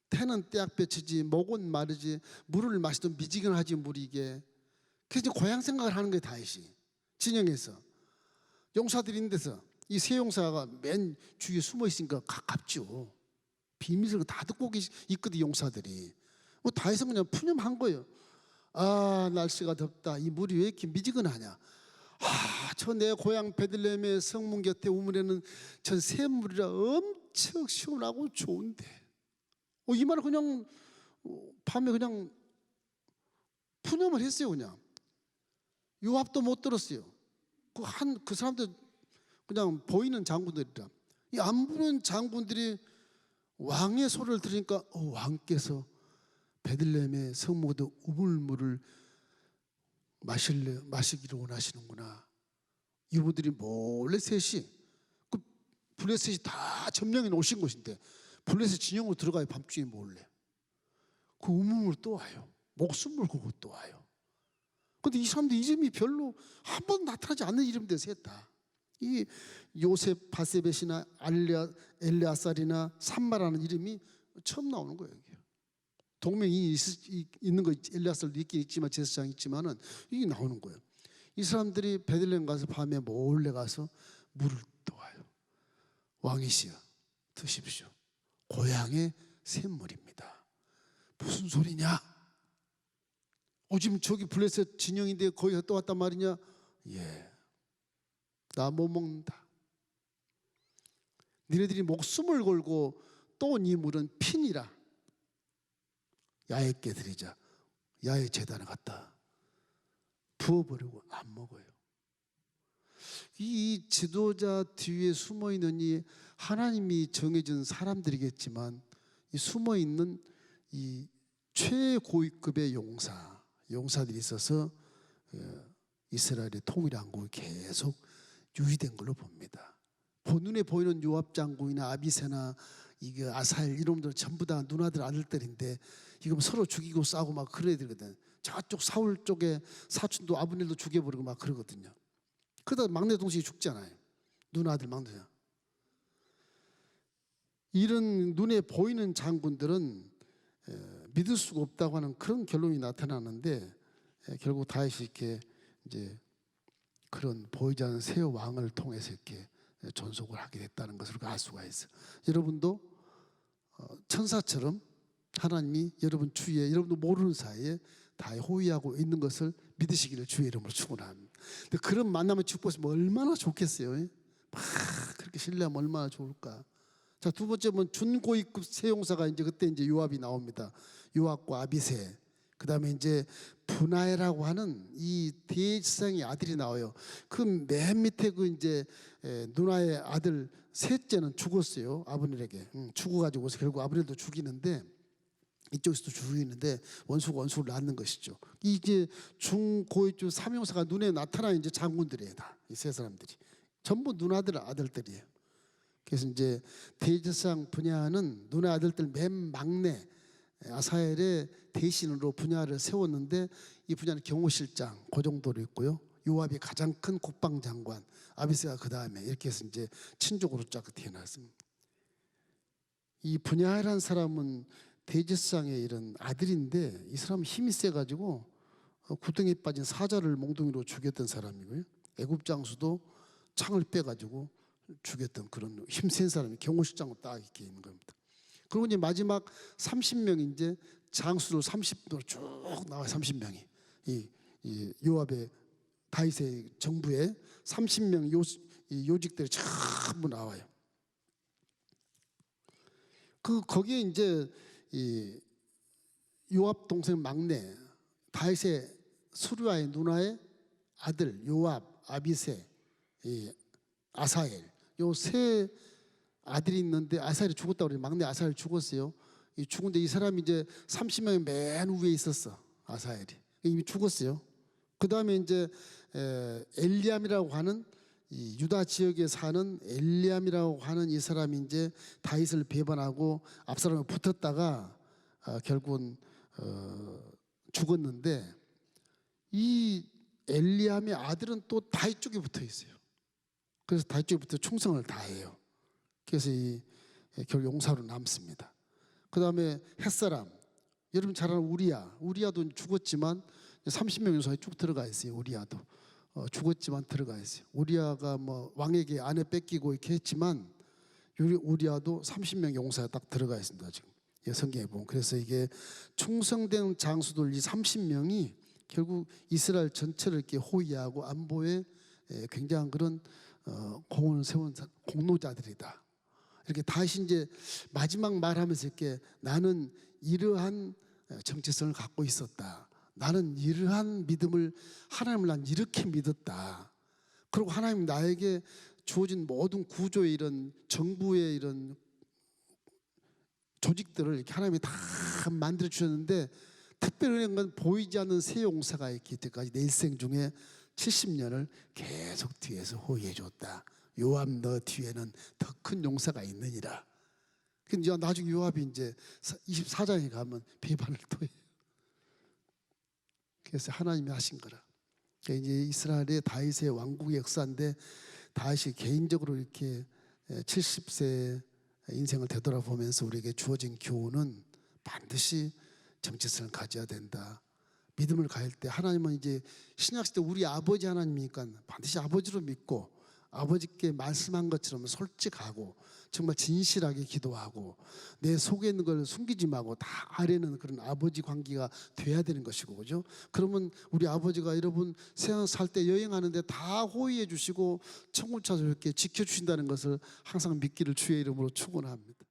태는 떼약볕이지 목은 마르지 물을 마시도 미지근하지 물이 이게. 그래서 고향 생각을 하는 거예요. 다윗이 진영에서 용사들이 있는 데서 이 세 용사가 맨 주위에 숨어 있으니까 가깝죠. 비밀을 다 듣고 있거든 용사들이. 다윗은 그냥 푸념한 거예요. 아, 날씨가 덥다. 이 물이 왜 이렇게 미지근하냐. 저 내 고향 베들레헴의 성문 곁에 우물에는 전 샘물이라 엄청 시원하고 좋은데. 이 말을 그냥 밤에 그냥 푸념을 했어요. 그냥 요압도 못 들었어요. 그 사람들 그냥 보이는 장군들이라. 이 안 보는 장군들이 왕의 소리를 들으니까 왕께서 베들레헴의 성문에 우물물을 마시기를 원하시는구나. 이분들이 몰래 셋이, 그 블레셋이 다 점령해 오신 곳인데 블레셋 진영으로 들어가요. 밤중에 몰래. 그 우물물 또 와요. 목숨 걸고 또 와요. 근데 이 사람들 이름이 별로 한 번 나타나지 않는 이름들 셋 다. 이 요셉 바세벳이나 엘레아살이나 삼마라는 이름이 처음 나오는 거예요. 동명이 있는 거 엘레아살도 있긴 있지만 제사장 있지만은 이게 나오는 거예요. 이 사람들이 베들레헴 가서 밤에 몰래 가서 물을 떠와요. 왕이시여 드십시오. 고향의 샘물입니다. 무슨 소리냐? 지금 저기 블레셋 진영인데 거기서 또 왔단 말이냐? 예, 나 못 먹는다. 니네들이 목숨을 걸고 또 네 물은 핀이라. 야훼께 드리자. 야훼 제단에 갖다 부어버리고 안 먹어요. 이 지도자 뒤에 숨어있는 이 하나님이 정해준 사람들이겠지만 이 숨어있는 이 최고위급의 용사들이 있어서 이스라엘의 통일왕국이 계속 유지된 걸로 봅니다. 본눈에 보이는 요압 장군이나 아비새나 이게 아사엘 이놈들 전부 다 누나들 아들들인데 이거 서로 죽이고 싸우고 막 그런 애들거든. 저쪽 사울 쪽에 사촌도 아브넬도 죽여버리고 막 그러거든요. 그러다 막내 동생이 죽잖아요. 누나들 막내야. 이런 눈에 보이는 장군들은 믿을 수가 없다고 하는 그런 결론이 나타나는데 결국 다윗이 이렇게 이제 그런 보이지 않는 새 왕을 통해서 이렇게 존속을 하게 됐다는 것을 알 수가 있어요. 여러분도 천사처럼 하나님이 여러분 주위에 여러분도 모르는 사이에 다 호위하고 있는 것을 믿으시기를 주의 이름으로 축원합니다. 근데 그런 만남을 축복했으면 얼마나 좋겠어요. 막 그렇게 신뢰하면 얼마나 좋을까. 자, 두 번째는 준고위급 세용사가 이제 그때 이제 요압이 나옵니다. 요압과 아비새. 그다음에 이제 분하야라고 하는 이 대지상의 아들이 나와요. 그 맨 밑에 그 이제 누나의 아들 셋째는 죽었어요. 아브넬에게 죽어가지고서 결국 아브넬도 죽이는데 이쪽에서도 죽이는데 원수가 원수를 낳는 것이죠. 이제 중고위급 삼형사가 눈에 나타나 이제 장군들이에요. 다 이 세 사람들이 전부 누나들 아들들이에요. 그래서 이제 대제사장 분야는 누나 아들들 맨 막내 아사엘의 대신으로 분야를 세웠는데 이 분야는 경호실장 그 정도로 있고요. 요압이 가장 큰 국방장관, 아비새가 그 다음에 이렇게 해서 이제 친족으로 쫙 태어났습니다. 이 분야라는 사람은 대제사장의 이런 아들인데 이 사람은 힘이 세가지고 구덩이에 빠진 사자를 몽둥이로 죽였던 사람이고요. 애굽 장수도 창을 빼가지고 죽였던 그런 힘센 사람이 경호실장으로 딱 이렇게 있는 겁니다. 그리고 이제 마지막 30명이 이제 장수로 30도 쭉 나와요. 30명이 이 요압의 다윗의 정부에 30명 요직들이 전부 나와요. 거기에 이제 이 요압 동생 막내 다윗의 수르야의 누나의 아들 요압, 아비새, 아사엘 요 세 아들이 있는데 아사엘이 죽었다고 그래요. 막내 아사엘 죽었어요. 죽은데 이 사람이 이제 30명의 맨 위에 있었어. 아사엘이 이미 죽었어요. 그 다음에 이제 엘리암이라고 하는 이 유다 지역에 사는 엘리암이라고 하는 이 사람이 이제 다윗을 배반하고 압살롬에 붙었다가 결국은 죽었는데 이 엘리암의 아들은 또 다윗 쪽에 붙어 있어요. 그래서 다윗 쪽부터 충성을 다해요. 그래서 결국 용사로 남습니다. 그 다음에 햇사람, 여러분 잘 아는 우리야도 죽었지만 30명 용사에 쭉 들어가 있어요. 우리야도 죽었지만 들어가 있어요. 우리야가 뭐 왕에게 아내 뺏기고 이렇게 했지만 우리야도 30명 용사에 딱 들어가 있습니다. 지금 성경에 보면. 그래서 이게 충성된 장수들 이 30명이 결국 이스라엘 전체를 이렇게 호위하고 안보에 굉장한 그런 공을 세운 공로자들이다. 이렇게 다시 이제 마지막 말하면서 이렇게 나는 이러한 정체성을 갖고 있었다. 나는 이러한 믿음을 하나님을 난 이렇게 믿었다. 그리고 하나님 나에게 주어진 모든 구조의 이런 정부의 이런 조직들을 이렇게 하나님이 다 만들어 주셨는데 특별히 은혜인 건 보이지 않는 새 용사가 있기 때까지 내 일생 중에 70년을 계속 뒤에서 호위해 줬다. 요압 너 뒤에는 더 큰 용사가 있느니라. 근데 나중에 요압이 이제 24장에 가면 비판을 또 해요. 그래서 하나님이 하신 거라. 이제 이스라엘의 다윗의 왕국의 역사인데 다윗이 개인적으로 이렇게 70세 인생을 되돌아보면서 우리에게 주어진 교훈은 반드시 정체성을 가져야 된다. 믿음을 가질 때 하나님은 이제 신약시대 우리 아버지 하나님이니까 반드시 아버지로 믿고 아버지께 말씀한 것처럼 솔직하고 정말 진실하게 기도하고 내 속에 있는 걸 숨기지 말고 다 아뢰는 그런 아버지 관계가 돼야 되는 것이고, 그죠? 그러면 우리 아버지가 여러분 세상 살 때 여행하는데 다 호의해 주시고 천국차서 이렇게 지켜주신다는 것을 항상 믿기를 주의 이름으로 축원합니다.